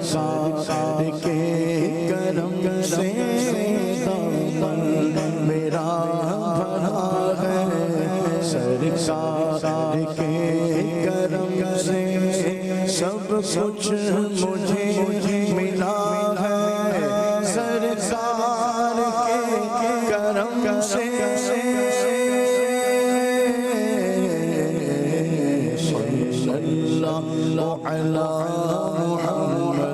سرکار کے کرم سے دامن میرا بھرا ہے، سرکار کے کرم سے سب کچھ مجھے ملا ہے، سرکار کے کرم سے علی محمد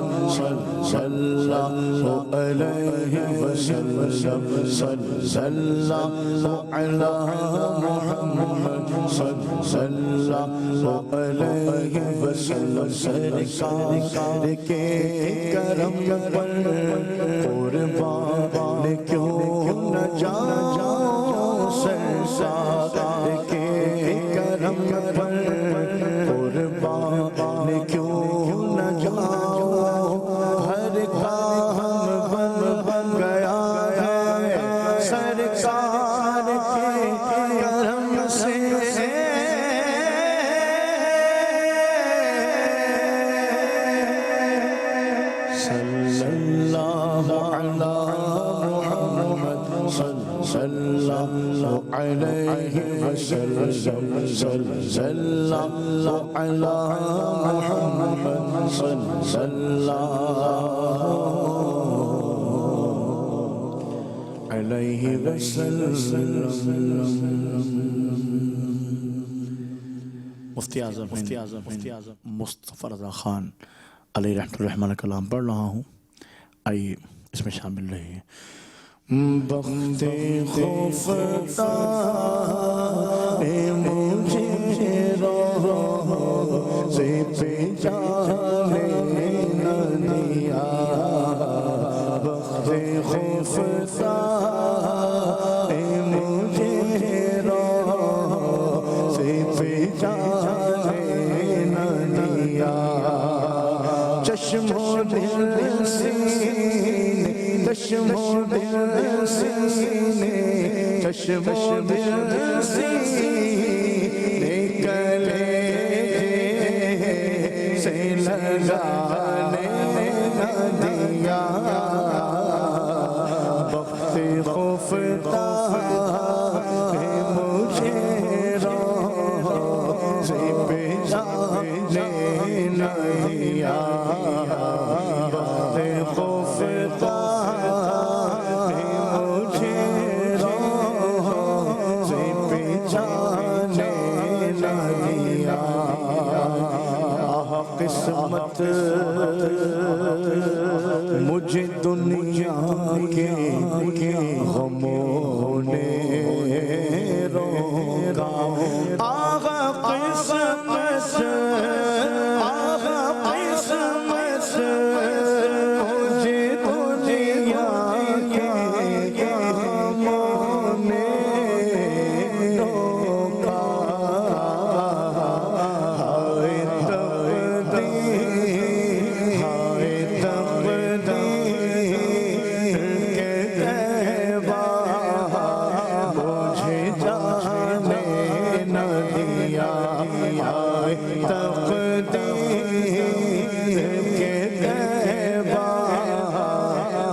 صلی اللہ علیہ وسلم، صلی اللہ علی محمد صلی اللہ علیہ وسلم، سرکار کے کرم پر قربان کیوں نہ جاؤں، سرکار کے کرم پر قربان کیوں نہ جاؤں، ہر کام بن گیا ہے، سرکار کے کرم سے، صلی اللہ علی محمد صلی اللہ علیہ وسلم، صلی اللہ علی محمد صلی اللہ علیہ وسلم۔ مفتی اعظم مصطفی رضا خان علیہ رحمۃ الرحمٰن کلام پڑھ رہا ہوں، آئیے اس میں شامل رہیے۔ بخت خفتہ مجھے روزے پہ جانے نہ دیا، بخت خفتہ مجھے روزے پہ جانے نہ دیا، چشم و دل سینے، چشم و دل سینے، چشم و دل سینے، کلیجے سے لگانے نہ دیا، بخت خفتہ مجھے روزے پہ جانے نہ دیا، بخت خفتہ مجھے روزے پہ جانے نہ دیا، قسمت مجھے دنیا کے غموں نے روکا، آغا قسمت، آغا قسمت مجھے دنیا کے غموں نے روکا، ہائے تقدیر، ہائے تقدیر کے تہوار مجھے جانے نہ دیا، ہائے تقدیر کے تہوار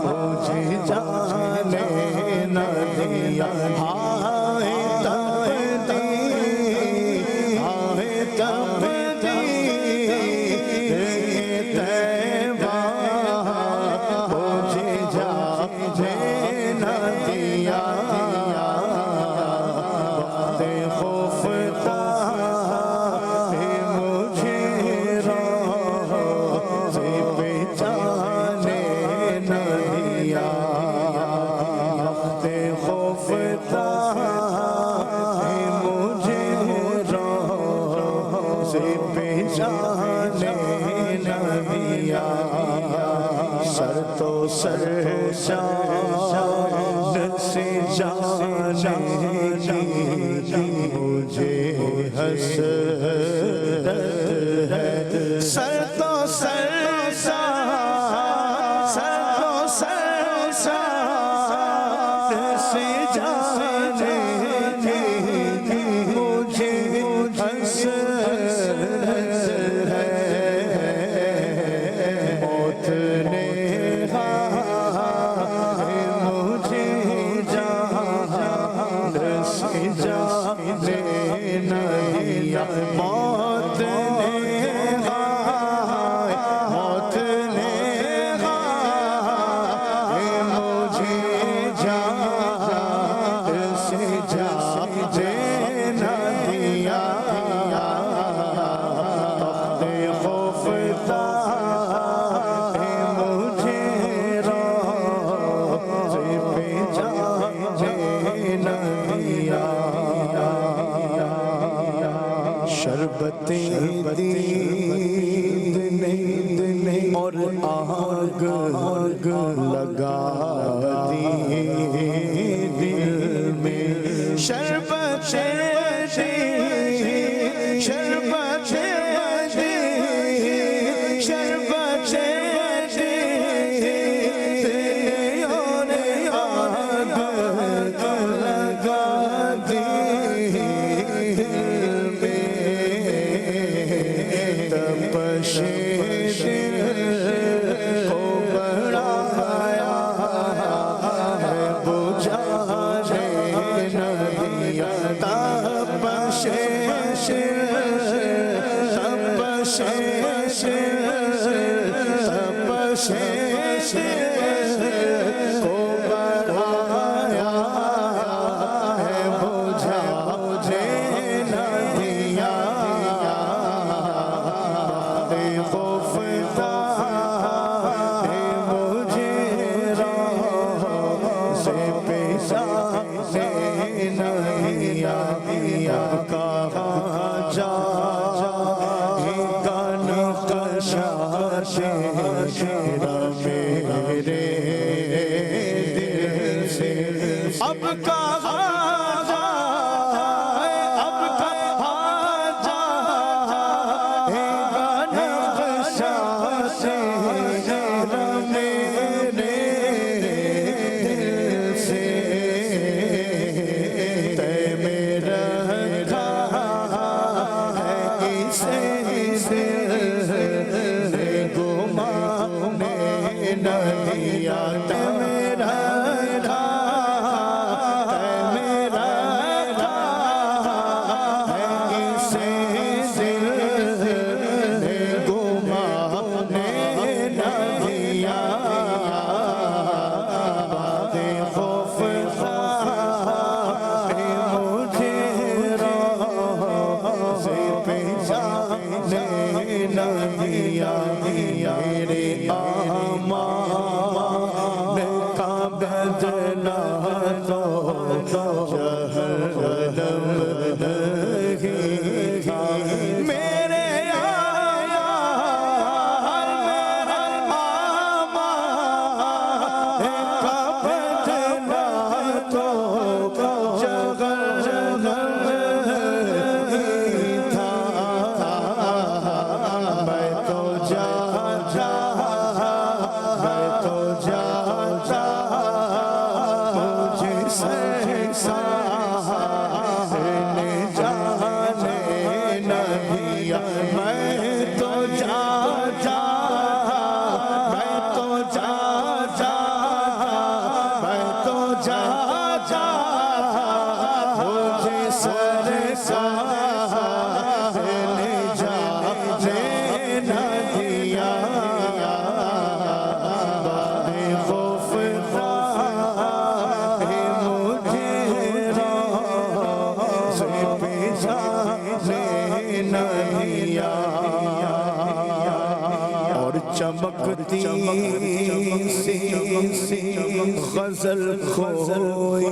مجھے جانے نہ دیا، ہائے تقدیر، ہائے تقدیر کے تہوار مجھے جانے نہ دیا، وقت خفتہ مجھے روزے پہ جانے نہ دیا، وقت خفتہ مجھے روزے پہ جانے نہ دیا، سر تو سر جان سے جانے کی مجھے حسرت ہے، سر تو سر سے جانے کی مجھے حسرت ہے، موت آگ لگا دی دل میں شربت دی شربت دی شربت دی اور آگ لگا دی دل میں تپش دل کو بڑھایا ہے بجھا نہ دیا تپش تپش تپش کو بڑھایا ہے بجھا نہ دیا خوفتا ہے مجھے راہ سے پیشہ نہ دیا کہاں جا کن کشا شیرا میرے دل سے اب کہاں جائے اب کہاں جائے نقشہ شیرا میرے دل سے تے میرا دیا میرا میرا اسے دل گمانے نہ دیا خوف مجھے راہ سے پہچانے نہ دیا میرے آمان کا بدلا تو جہنم نہیں میرے آمان میرا آمان کا بدلا تو جہنم نہیں تھا میں تو جا مجھے سہسانے جانے نہ دیا میں تو جا میں تو جا میں تو جا مجھے سہسانے جانے نہ دیا اور چمکتی سی غزل کھوئی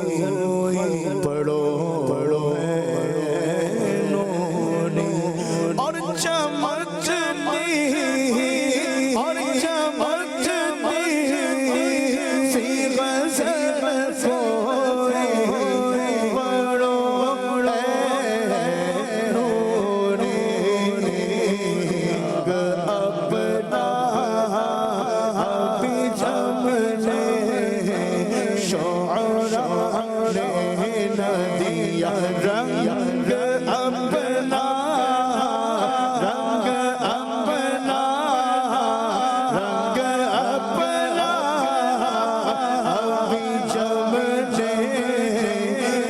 پڑھو پڑھو اور چمکتی اور چمکتی سی غزل کھوئی پڑھو رنگ اپنا رنگ اپنا رنگ اپنا ابھی جب نے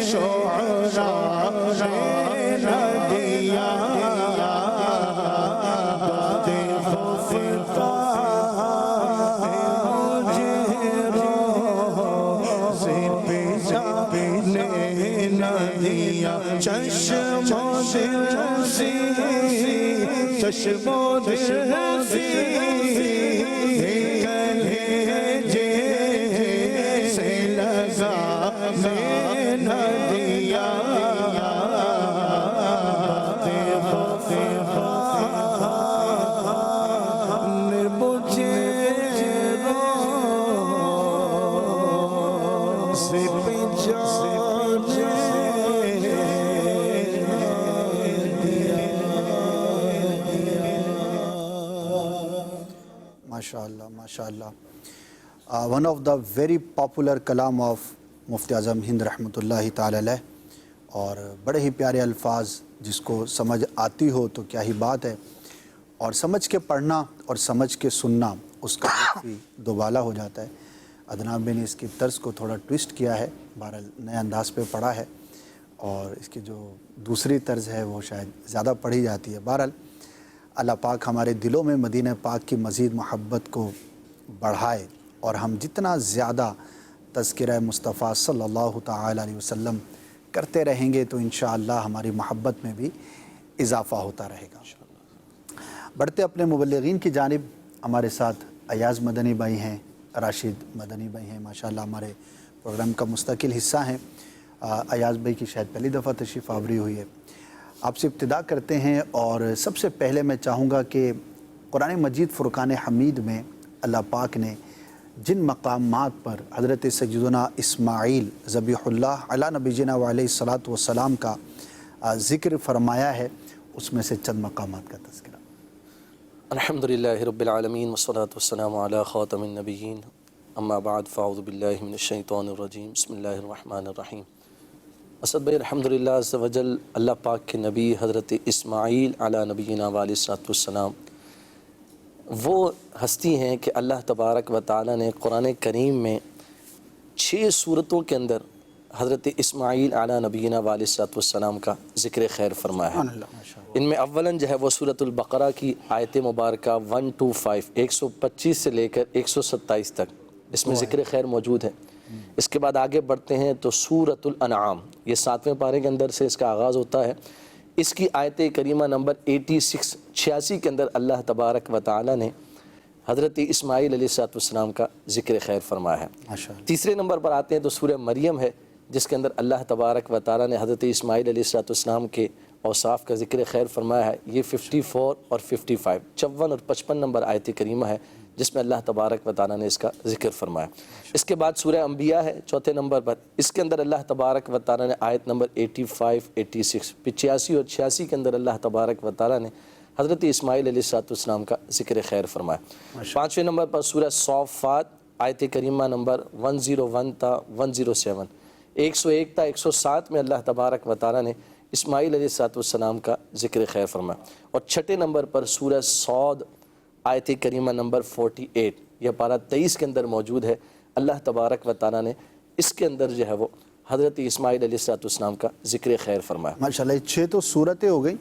شعراء نے نہ دیا بات خوفتا مجھے راہ سے پیچھے نہ دیا چشم و دل سی چشم و دل سی کلیجے سے لگا میں نہ دیا نے مجھے MashaAllah. One of the very popular kalam of مفتی اعظم ہند رحمۃ اللہ تعالی علیہ، اور بڑے ہی پیارے الفاظ، جس کو سمجھ آتی ہو تو کیا ہی بات ہے، اور سمجھ کے پڑھنا اور سمجھ کے سننا اس کا بھی دوبالا ہو جاتا ہے۔ عدنان بھائی نے اس کی طرز کو تھوڑا ٹویسٹ کیا ہے، بہرحال نئے انداز پہ پڑھا ہے، اور اس کی جو دوسری طرز ہے وہ شاید زیادہ پڑھی جاتی ہے۔ بہرحال اللہ پاک ہمارے دلوں میں مدینہ پاک کی مزید محبت کو بڑھائے، اور ہم جتنا زیادہ تذکرہ مصطفیٰ صلی اللہ تعالی علیہ وسلم کرتے رہیں گے تو انشاءاللہ ہماری محبت میں بھی اضافہ ہوتا رہے گا۔ بڑھتے اپنے مبلغین کی جانب، ہمارے ساتھ ایاز مدنی بھائی ہیں، راشد مدنی بھائی ہیں، ماشاءاللہ ہمارے پروگرام کا مستقل حصہ ہیں۔ ایاز بھائی کی شاید پہلی دفعہ تشریف آوری ہوئی ہے۔ آپ سے ابتدا کرتے ہیں، اور سب سے پہلے میں چاہوں گا کہ قرآن مجید فرقان حمید میں اللہ پاک نے جن مقامات پر حضرت سیدنا اسماعیل ذبیح اللہ علی نبینا علیہ الصلاۃ والسلام کا ذکر فرمایا ہے، اس میں سے چند مقامات کا تذکرہ۔ الحمدللہ رب العالمین والصلاة والسلام علی خاتم النبیین، اما بعد فاعوذ باللہ من الشیطان الرجیم، بسم اللہ الرحمن الرحیم۔ اسد بھائی الحمدللہ عز و جل اللہ پاک کے نبی حضرت اسماعیل علی نبینا علیہ الصلاۃ والسلام وہ ہستی ہیں کہ اللہ تبارک و تعالی نے قرآن کریم میں 6 صورتوں کے اندر حضرت اسماعیل علی نبینا علیہ الصلاۃ والسلام کا ذکر خیر فرمایا ہے۔ ان میں اولاً جو ہے وہ سورۃ البقرہ کی آیت مبارکہ 125 125 سے لے کر 127 تک اس میں ذکر خیر موجود ہے۔ اس کے بعد آگے بڑھتے ہیں تو سورۃ الانعام، یہ 7ویں پارے کے اندر سے اس کا آغاز ہوتا ہے۔ اس کی آیت کریمہ نمبر 86 کے اندر اللہ تبارک و تعالی نے حضرت اسماعیل علیہ السلام کا ذکر خیر فرمایا ہے۔ تیسرے نمبر پر آتے ہیں تو سورہ مریم ہے، جس کے اندر اللہ تبارک و تعالی نے حضرت اسماعیل علیہ السلام کے اوصاف کا ذکر خیر فرمایا ہے۔ یہ 54 اور 55 54 اور 55 نمبر آیت کریمہ ہے، جس میں اللہ تبارک و تعالی نے اس کا ذکر فرمایا۔ اس کے بعد سورہ انبیاء ہے 4تھے نمبر پر، اس کے اندر اللہ تبارک و تعالی نے آیت نمبر 85 86 85 اور 86 کے اندر اللہ تبارک و تعالی نے حضرت اسماعیل علیہ السلام کا ذکر خیر فرمایا۔ 5ویں نمبر پر سورہ صافات آیت کریمہ نمبر 101 تا 107 101 تا 107 میں اللہ تبارک و تعالی نے اسماعیل علیہ السلام کا ذکر خیر فرمایا۔ اور 6 نمبر پر سورہ صاد آیت کریمہ نمبر 48، یہ پارہ 23 کے اندر موجود ہے۔ اللہ تبارک و تعالی نے اس کے اندر جو ہے وہ حضرت اسماعیل علیہ السلام کا ذکر خیر فرمایا۔ ماشاءاللہ 6 تو صورتیں ہو گئیں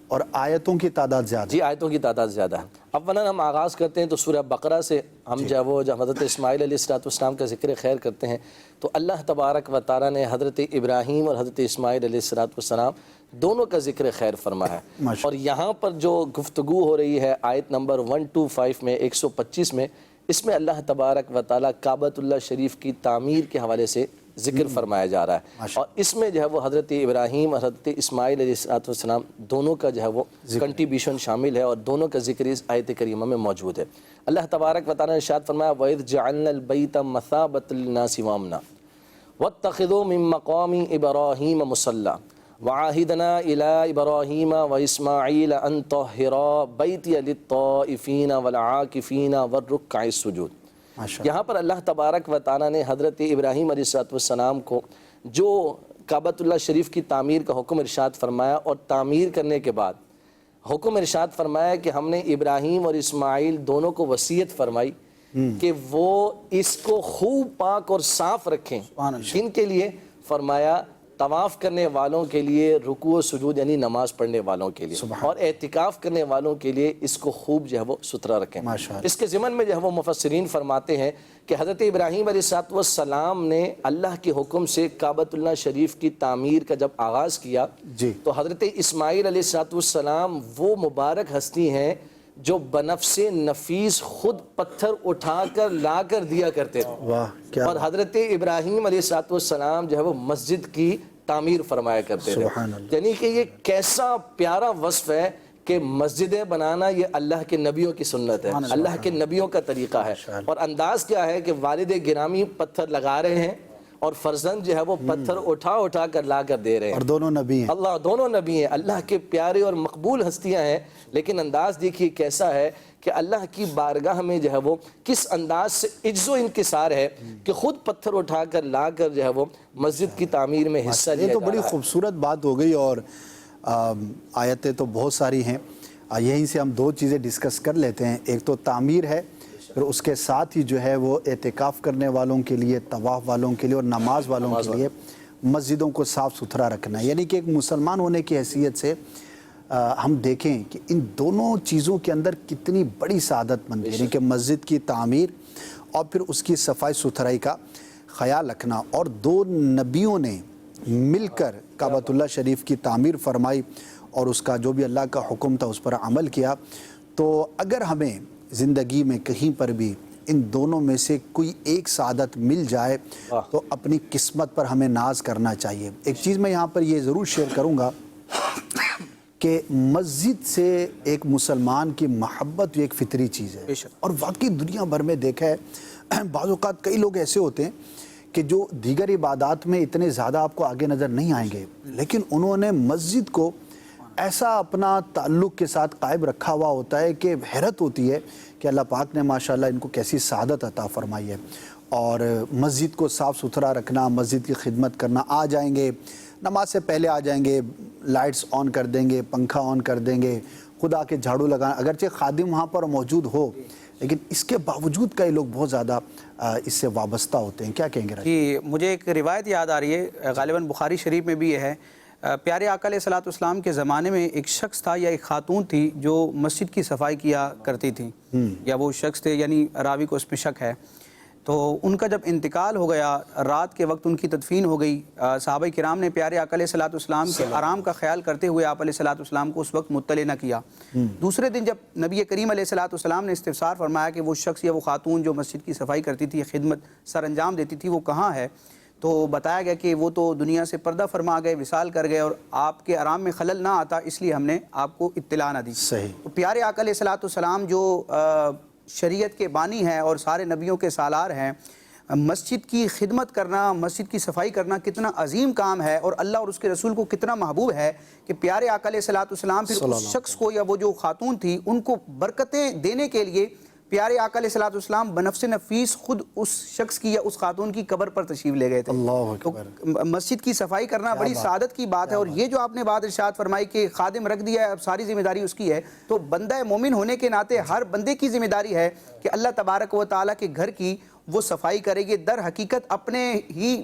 اور آیتوں کی تعداد زیادہ۔ جی آیتوں کی تعداد زیادہ ہے۔ اولاً ہم آغاز کرتے ہیں تو سورہ بقرہ سے، ہم جب حضرت اسماعیل علیہ السلام کا ذکر خیر کرتے ہیں تو اللہ تبارک و تعالی نے حضرت ابراہیم اور حضرت اسماعیل علیہ السلام دونوں کا ذکر خیر فرمایا ہے۔ اور یہاں پر جو گفتگو ہو رہی ہے آیت نمبر 125 میں 125 میں، اس میں اللہ تبارک و تعالی کعبۃ اللہ شریف کی تعمیر کے حوالے سے ذکر فرمایا جا رہا ہے، اور اس میں جو ہے وہ حضرت ابراہیم اور حضرت اسماعیل علیہ السلام دونوں کا جو ہے وہ کنٹریبیوشن شامل ہے، اور دونوں کا ذکر اس آیت کریمہ میں موجود ہے۔ اللہ تبارک و تعالی نے ارشاد فرمایا وَإِذْ جَعَلْنَا الْبَيْتَ مَثَابَةً لِلنَّاسِ وَأَمْنًا وَاتَّخِذُوا مِن مَّقَامِ إِبْرَاهِيمَ مُصَلًّى وَعَاهِدْنَا إِلَىٰ إِبْرَاهِيمَ وَإِسْمَاعِيلَ أَن طَهِّرَا بَيْتِيَ لِلطَّائِفِينَ وَالْعَاكِفِينَ وَالرُّكَّعِ السُّجُودِ۔ یہاں پر اللہ تبارک و تعالی نے حضرت ابراہیم علیہ السلام کو جو کعبۃ اللہ شریف کی تعمیر کا حکم ارشاد فرمایا، اور تعمیر کرنے کے بعد حکم ارشاد فرمایا کہ ہم نے ابراہیم اور اسماعیل دونوں کو وصیت فرمائی کہ وہ اس کو خوب پاک اور صاف رکھیں۔ ان کے لیے فرمایا طواف کرنے والوں کے لیے، رکوع و سجود یعنی نماز پڑھنے والوں کے لیے، اور اعتکاف کرنے والوں کے لیے اس کو خوب جو ہے وہ ستھرا رکھیں۔ اس کے ضمن میں جو ہے وہ مفسرین فرماتے ہیں کہ حضرت ابراہیم علیہ السلام نے اللہ کے حکم سے کعبۃ اللہ شریف کی تعمیر کا جب آغاز کیا تو حضرت اسماعیل علیہ السلام وہ مبارک ہستی ہیں جو بنفس نفیس خود پتھر اٹھا کر لا کر دیا کرتے تھے، اور حضرت ابراہیم علیہ السلام جو ہے وہ مسجد کی تعمیر فرمایا کرتے تھے۔ یعنی کہ یہ کیسا پیارا وصف ہے کہ مسجدیں بنانا یہ اللہ کے نبیوں کی سنت ہے، اللہ کے نبیوں کا طریقہ ہے، اور انداز کیا ہے کہ والد گرامی پتھر لگا رہے ہیں اور فرزند جو ہے وہ پتھر اٹھا اٹھا کر لا کر دے رہے ہیں، اور دونوں نبی ہیں۔ اللہ دونوں نبی ہیں، اللہ کے پیارے اور مقبول ہستیاں ہیں، لیکن انداز دیکھیے کیسا ہے کہ اللہ کی بارگاہ میں جو ہے وہ کس انداز سے عجز و انکسار ہے کہ خود پتھر اٹھا کر لا کر جو ہے وہ مسجد کی تعمیر میں حصہ لیا یہ تو جا بڑی رہا ہے۔ خوبصورت بات ہو گئی، اور آیتیں تو بہت ساری ہیں، یہیں سے ہم دو چیزیں ڈسکس کر لیتے ہیں۔ ایک تو تعمیر ہے، پھر اس کے ساتھ ہی جو ہے وہ اعتکاف کرنے والوں کے لیے، طواف والوں کے لیے اور نماز والوں کے لیے مسجدوں کو صاف ستھرا رکھنا ہے۔ یعنی کہ ایک مسلمان ہونے کی حیثیت سے ہم دیکھیں کہ ان دونوں چیزوں کے اندر کتنی بڑی سعادت مند ہے، یعنی کہ مسجد کی تعمیر اور پھر اس کی صفائی ستھرائی کا خیال رکھنا۔ اور دو نبیوں نے مل کر کعبۃ اللہ شریف کی تعمیر فرمائی اور اس کا جو بھی اللہ کا حکم تھا اس پر عمل کیا۔ تو اگر ہمیں زندگی میں کہیں پر بھی ان دونوں میں سے کوئی ایک سعادت مل جائے تو اپنی قسمت پر ہمیں ناز کرنا چاہیے۔ ایک چیز میں یہاں پر یہ ضرور شیئر کروں گا کہ مسجد سے ایک مسلمان کی محبت ایک فطری چیز ہے، اور واقعی دنیا بھر میں دیکھا ہے بعض اوقات کئی لوگ ایسے ہوتے ہیں کہ جو دیگر عبادات میں اتنے زیادہ آپ کو آگے نظر نہیں آئیں گے، لیکن انہوں نے مسجد کو ایسا اپنا تعلق کے ساتھ قائم رکھا ہوا ہوتا ہے کہ حیرت ہوتی ہے کہ اللہ پاک نے ماشاءاللہ ان کو کیسی سعادت عطا فرمائی ہے۔ اور مسجد کو صاف ستھرا رکھنا، مسجد کی خدمت کرنا، آ جائیں گے نماز سے پہلے آ جائیں گے، لائٹس آن کر دیں گے، پنکھا آن کر دیں گے، خود آ کے جھاڑو لگانا، اگرچہ خادم وہاں پر موجود ہو لیکن اس کے باوجود کئی لوگ بہت زیادہ اس سے وابستہ ہوتے ہیں۔ کیا کہیں گے؟ جی، مجھے ایک روایت یاد آ رہی ہے، غالباً بخاری شریف میں بھی یہ ہے۔ پیارے آقا علیہ الصلوۃ والسلام کے زمانے میں ایک شخص تھا یا ایک خاتون تھی جو مسجد کی صفائی کیا کرتی تھی، یا وہ شخص تھے، یعنی راوی کو اس میں شک ہے۔ تو ان کا جب انتقال ہو گیا، رات کے وقت ان کی تدفین ہو گئی، صحابہ کرام نے پیارے آقا علیہ الصلوۃ والسلام کے آرام کا خیال کرتے ہوئے آپ علیہ الصلوۃ والسلام کو اس وقت مطلع نہ کیا۔ دوسرے دن جب نبی کریم علیہ الصلوۃ والسلام نے استفسار فرمایا کہ وہ شخص یا وہ خاتون جو مسجد کی صفائی کرتی تھی، خدمت سر انجام دیتی تھی، وہ کہاں ہے؟ تو بتایا گیا کہ وہ تو دنیا سے پردہ فرما گئے، وصال کر گئے، اور آپ کے آرام میں خلل نہ آتا اس لیے ہم نے آپ کو اطلاع نہ دی۔ صحیح۔ تو پیارے آقا علیہ الصلوۃ والسلام جو شریعت کے بانی ہیں اور سارے نبیوں کے سالار ہیں، مسجد کی خدمت کرنا، مسجد کی صفائی کرنا کتنا عظیم کام ہے، اور اللہ اور اس کے رسول کو کتنا محبوب ہے کہ پیارے آقا علیہ الصلوۃ والسلام پھر اس شخص کو یا وہ جو خاتون تھی ان کو برکتیں دینے کے لیے پیارے آقا علیہ الصلوۃ والسلام بنفس نفیس خود اس شخص کی یا اس خاتون کی قبر پر تشریف لے گئے تھے۔ اللہ تو اکبر۔ مسجد کی صفائی کرنا بڑی سعادت کی بات ہے، اور یہ جو آپ نے بات ارشاد فرمائی کہ خادم رکھ دیا ہے، اب ساری ذمہ داری اس کی ہے، تو بندہ مومن ہونے کے ناطے ہر بندے کی ذمہ داری ہے کہ اللہ تبارک و تعالیٰ کے گھر کی وہ صفائی کرے گی۔ در حقیقت اپنے ہی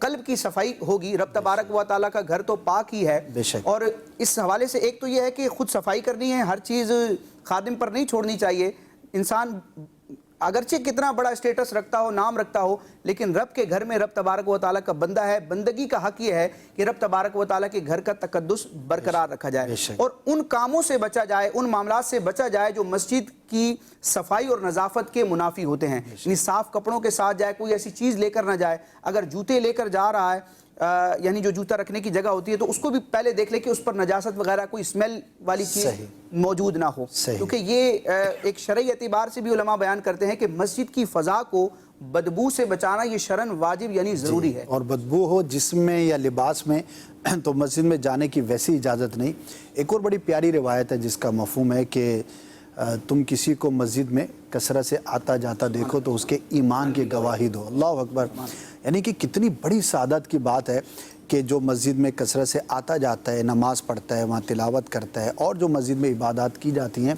قلب کی صفائی ہوگی، رب تبارک و تعالیٰ کا گھر تو پاک ہی ہے۔ اور اس حوالے سے ایک تو یہ ہے کہ خود صفائی کرنی ہے، ہر چیز خادم پر نہیں چھوڑنی چاہیے۔ انسان اگرچہ کتنا بڑا اسٹیٹس رکھتا ہو، نام رکھتا ہو، لیکن رب کے گھر میں رب تبارک و تعالیٰ کا بندہ ہے، بندگی کا حق یہ ہے کہ رب تبارک و تعالیٰ کے گھر کا تقدس برقرار رکھا جائے، اور ان کاموں سے بچا جائے، ان معاملات سے بچا جائے جو مسجد کی صفائی اور نظافت کے منافی ہوتے ہیں۔ یعنی صاف کپڑوں کے ساتھ جائے، کوئی ایسی چیز لے کر نہ جائے، اگر جوتے لے کر جا رہا ہے، یعنی جو جوتا رکھنے کی جگہ ہوتی ہے، تو اس کو بھی پہلے دیکھ لے کہ اس پر نجاست وغیرہ کوئی اسمیل والی چیز موجود نہ ہو، کیونکہ یہ ایک شرعی اعتبار سے بھی علماء بیان کرتے ہیں کہ مسجد کی فضا کو بدبو سے بچانا یہ شرعاً واجب یعنی ضروری ہے۔ اور بدبو ہو جسم میں یا لباس میں تو مسجد میں جانے کی ویسی اجازت نہیں۔ ایک اور بڑی پیاری روایت ہے جس کا مفہوم ہے کہ تم کسی کو مسجد میں کثرت سے آتا جاتا دیکھو تو اس کے ایمان کی گواہی دو۔ اللہ اکبر۔ یعنی کہ کتنی بڑی سعادت کی بات ہے کہ جو مسجد میں کثرت سے آتا جاتا ہے، نماز پڑھتا ہے، وہاں تلاوت کرتا ہے، اور جو مسجد میں عبادات کی جاتی ہیں،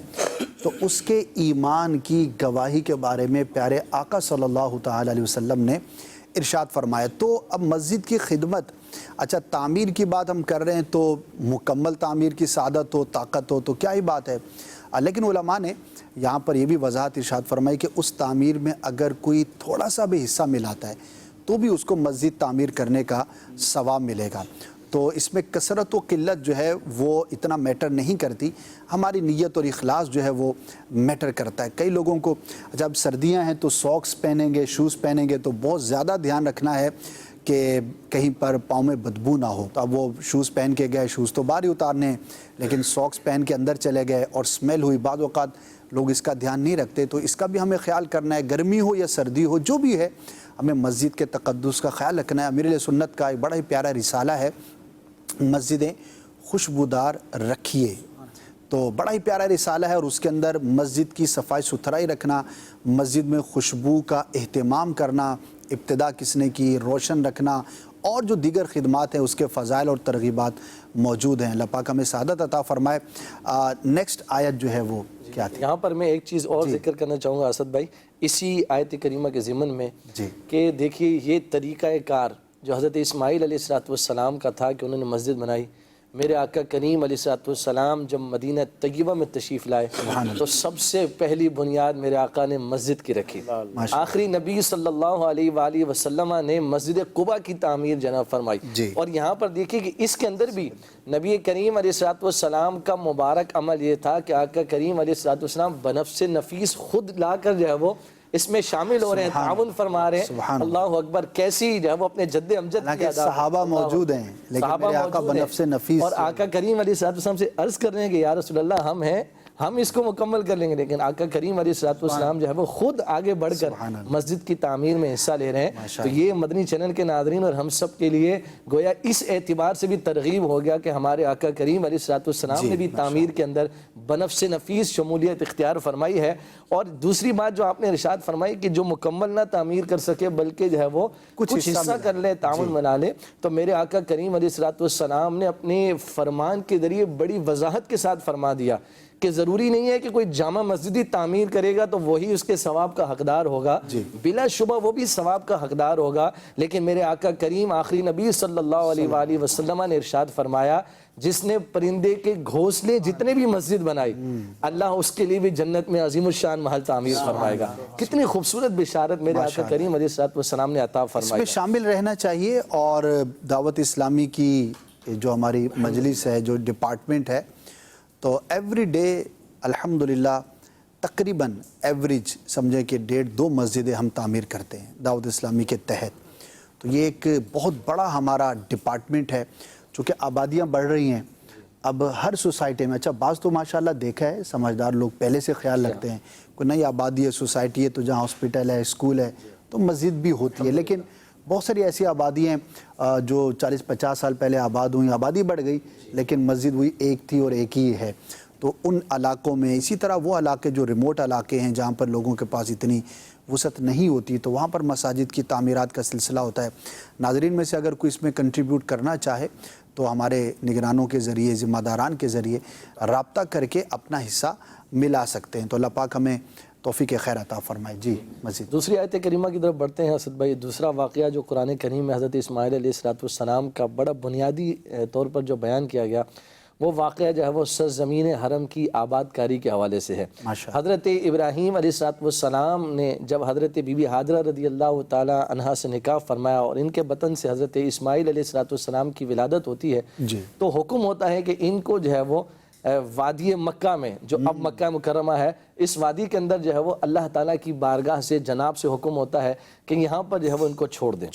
تو اس کے ایمان کی گواہی کے بارے میں پیارے آقا صلی اللہ تعالی علیہ وسلم نے ارشاد فرمایا۔ تو اب مسجد کی خدمت، اچھا تعمیر کی بات ہم کر رہے ہیں تو مکمل تعمیر کی سعادت ہو، طاقت ہو تو کیا ہی بات ہے، لیکن علماء نے یہاں پر یہ بھی وضاحت ارشاد فرمائی کہ اس تعمیر میں اگر کوئی تھوڑا سا بھی حصہ ملاتا ہے تو بھی اس کو مسجد تعمیر کرنے کا ثواب ملے گا۔ تو اس میں کثرت و قلت جو ہے وہ اتنا میٹر نہیں کرتی، ہماری نیت اور اخلاص جو ہے وہ میٹر کرتا ہے۔ کئی لوگوں کو جب سردیاں ہیں تو ساکس پہنیں گے، شوز پہنیں گے، تو بہت زیادہ دھیان رکھنا ہے کہ کہیں پر پاؤں میں بدبو نہ ہو، تو اب وہ شوز پہن کے گئے، شوز تو باہر ہی اتارنے ہیں، لیکن ساکس پہن کے اندر چلے گئے اور سمیل ہوئی، بعض اوقات لوگ اس کا دھیان نہیں رکھتے، تو اس کا بھی ہمیں خیال کرنا ہے، گرمی ہو یا سردی ہو جو بھی ہے ہمیں مسجد کے تقدس کا خیال رکھنا ہے۔ امیر علیہ سنت کا ایک بڑا ہی پیارا رسالہ ہے، مسجدیں خوشبودار رکھیے، تو بڑا ہی پیارا رسالہ ہے، اور اس کے اندر مسجد کی صفائی ستھرائی رکھنا، مسجد میں خوشبو کا اہتمام کرنا، ابتدا کس نے کی، روشن رکھنا، اور جو دیگر خدمات ہیں اس کے فضائل اور ترغیبات موجود ہیں۔ اللہ پاک ہمیں سعادت عطا فرمائے۔ نیکسٹ آیت جو ہے وہ کیا تھی؟ یہاں پر میں ایک چیز اور ذکر کرنا چاہوں گا اسد بھائی، اسی آیت کریمہ کے ضمن میں کہ دیکھیے یہ طریقہ کار جو حضرت اسماعیل علیہ السلام کا تھا کہ انہوں نے مسجد بنائی، میرے آقا کریم علیہ السلام جب مدینہ طیبہ میں تشریف لائے تو سب سے پہلی بنیاد میرے آقا نے مسجد کی رکھی۔ آخری نبی صلی اللہ علیہ وآلہ وسلم نے مسجد قباء کی تعمیر جناب فرمائی، اور یہاں پر دیکھیے کہ اس کے اندر بھی نبی کریم علیہ السلام کا مبارک عمل یہ تھا کہ آقا کریم علیہ السلام بنفس نفیس خود لا کر جو ہے وہ اس میں شامل ہو رہے ہیں، تعاون فرما رہے ہیں۔ اللہ اکبر، کیسی جو ہے وہ اپنے جد امجد کی ادا، صحابہ موجود ہیں لیکن میرے آقا بنفس نفیس، اور آقا کریم علیہ السلام سے عرض کر رہے ہیں کہ یا رسول اللہ ہم ہیں، ہم اس کو مکمل کر لیں گے، لیکن آقا کریم علیہ السلام جو ہے وہ خود آگے بڑھ کر مسجد کی تعمیر میں حصہ لے رہے ہیں۔ تو یہ مدنی چینل کے ناظرین اور ہم سب کے لیے گویا اس اعتبار سے بھی ترغیب ہو گیا کہ ہمارے آقا کریم علیہ السلام نے بھی تعمیر کے اندر بنفس نفیس شمولیت اختیار فرمائی ہے۔ اور دوسری بات جو آپ نے ارشاد فرمائی کہ جو مکمل نہ تعمیر کر سکے بلکہ جو ہے وہ کچھ حصہ کر لے، تعاون بنا لے، تو میرے آقا کریم علیہ السلام نے اپنے فرمان کے ذریعے بڑی وضاحت کے ساتھ فرما دیا کہ ضروری نہیں ہے کہ کوئی جامع مسجدی تعمیر کرے گا تو وہی اس کے ثواب کا حقدار ہوگا، بلا شبہ وہ بھی ثواب کا حقدار ہوگا، لیکن میرے آقا کریم آخری نبی صلی اللہ علیہ وآلہ وسلم نے ارشاد فرمایا جس نے پرندے کے گھونسلے جتنے بھی مسجد بنائی اللہ اس کے لیے بھی جنت میں عظیم الشان محل تعمیر فرمائے گا۔ کتنی خوبصورت بشارت میرے آقا کریم علیہ السلام نے عطا فرمائی۔ اس میں شامل رہنا چاہیے، اور دعوت اسلامی کی جو ہماری مجلس ہے، جو ڈپارٹمنٹ ہے، تو ایوری ڈے الحمدللہ تقریباً ایوریج سمجھیں کہ 1.5-2 مسجدیں ہم تعمیر کرتے ہیں دعوت اسلامی کے تحت۔ تو یہ ایک بہت بڑا ہمارا ڈپارٹمنٹ ہے، چونکہ آبادیاں بڑھ رہی ہیں اب ہر سوسائٹی میں۔ اچھا بعض تو ماشاءاللہ دیکھا ہے سمجھدار لوگ پہلے سے خیال رکھتے ہیں، کوئی نئی آبادی ہے، سوسائٹی ہے، تو جہاں ہاسپٹل ہے، اسکول ہے، تو مسجد بھی ہوتی ہے، لیکن بہت ساری ایسی آبادی ہیں جو 40-50 سال پہلے آباد ہوئی، آبادی بڑھ گئی لیکن مسجد وہی ایک تھی اور ایک ہی ہے۔ تو ان علاقوں میں، اسی طرح وہ علاقے جو ریموٹ علاقے ہیں جہاں پر لوگوں کے پاس اتنی وسعت نہیں ہوتی، تو وہاں پر مساجد کی تعمیرات کا سلسلہ ہوتا ہے۔ ناظرین میں سے اگر کوئی اس میں کنٹریبیوٹ کرنا چاہے تو ہمارے نگرانوں کے ذریعے، ذمہ داران کے ذریعے رابطہ کر کے اپنا حصہ ملا سکتے ہیں۔ تو اللہ پاک ہمیں توفیق خیر عطا فرمائے۔ جی مزید دوسری آیت کریمہ کی طرف بڑھتے ہیں اسد بھائی۔ دوسرا واقعہ جو قرآن کریم میں حضرت اسماعیل علیہ السلام کا بڑا بنیادی طور پر جو بیان کیا گیا، وہ واقعہ جو ہے وہ سرزمین حرم کی آباد کاری کے حوالے سے ہے۔ حضرت ابراہیم علیہ السلام نے جب حضرت بی بی حاجرہ رضی اللہ تعالی عنہا سے نکاح فرمایا اور ان کے بطن سے حضرت اسماعیل علیہ السلام کی ولادت ہوتی ہے، تو حکم ہوتا ہے کہ ان کو جو ہے وہ وادی مکہ میں، جو اب مکہ مکرمہ ہے، اس وادی کے اندر جو ہے وہ اللہ تعالیٰ کی بارگاہ سے جناب سے حکم ہوتا ہے کہ یہاں پر جو ہے وہ ان کو چھوڑ دیں۔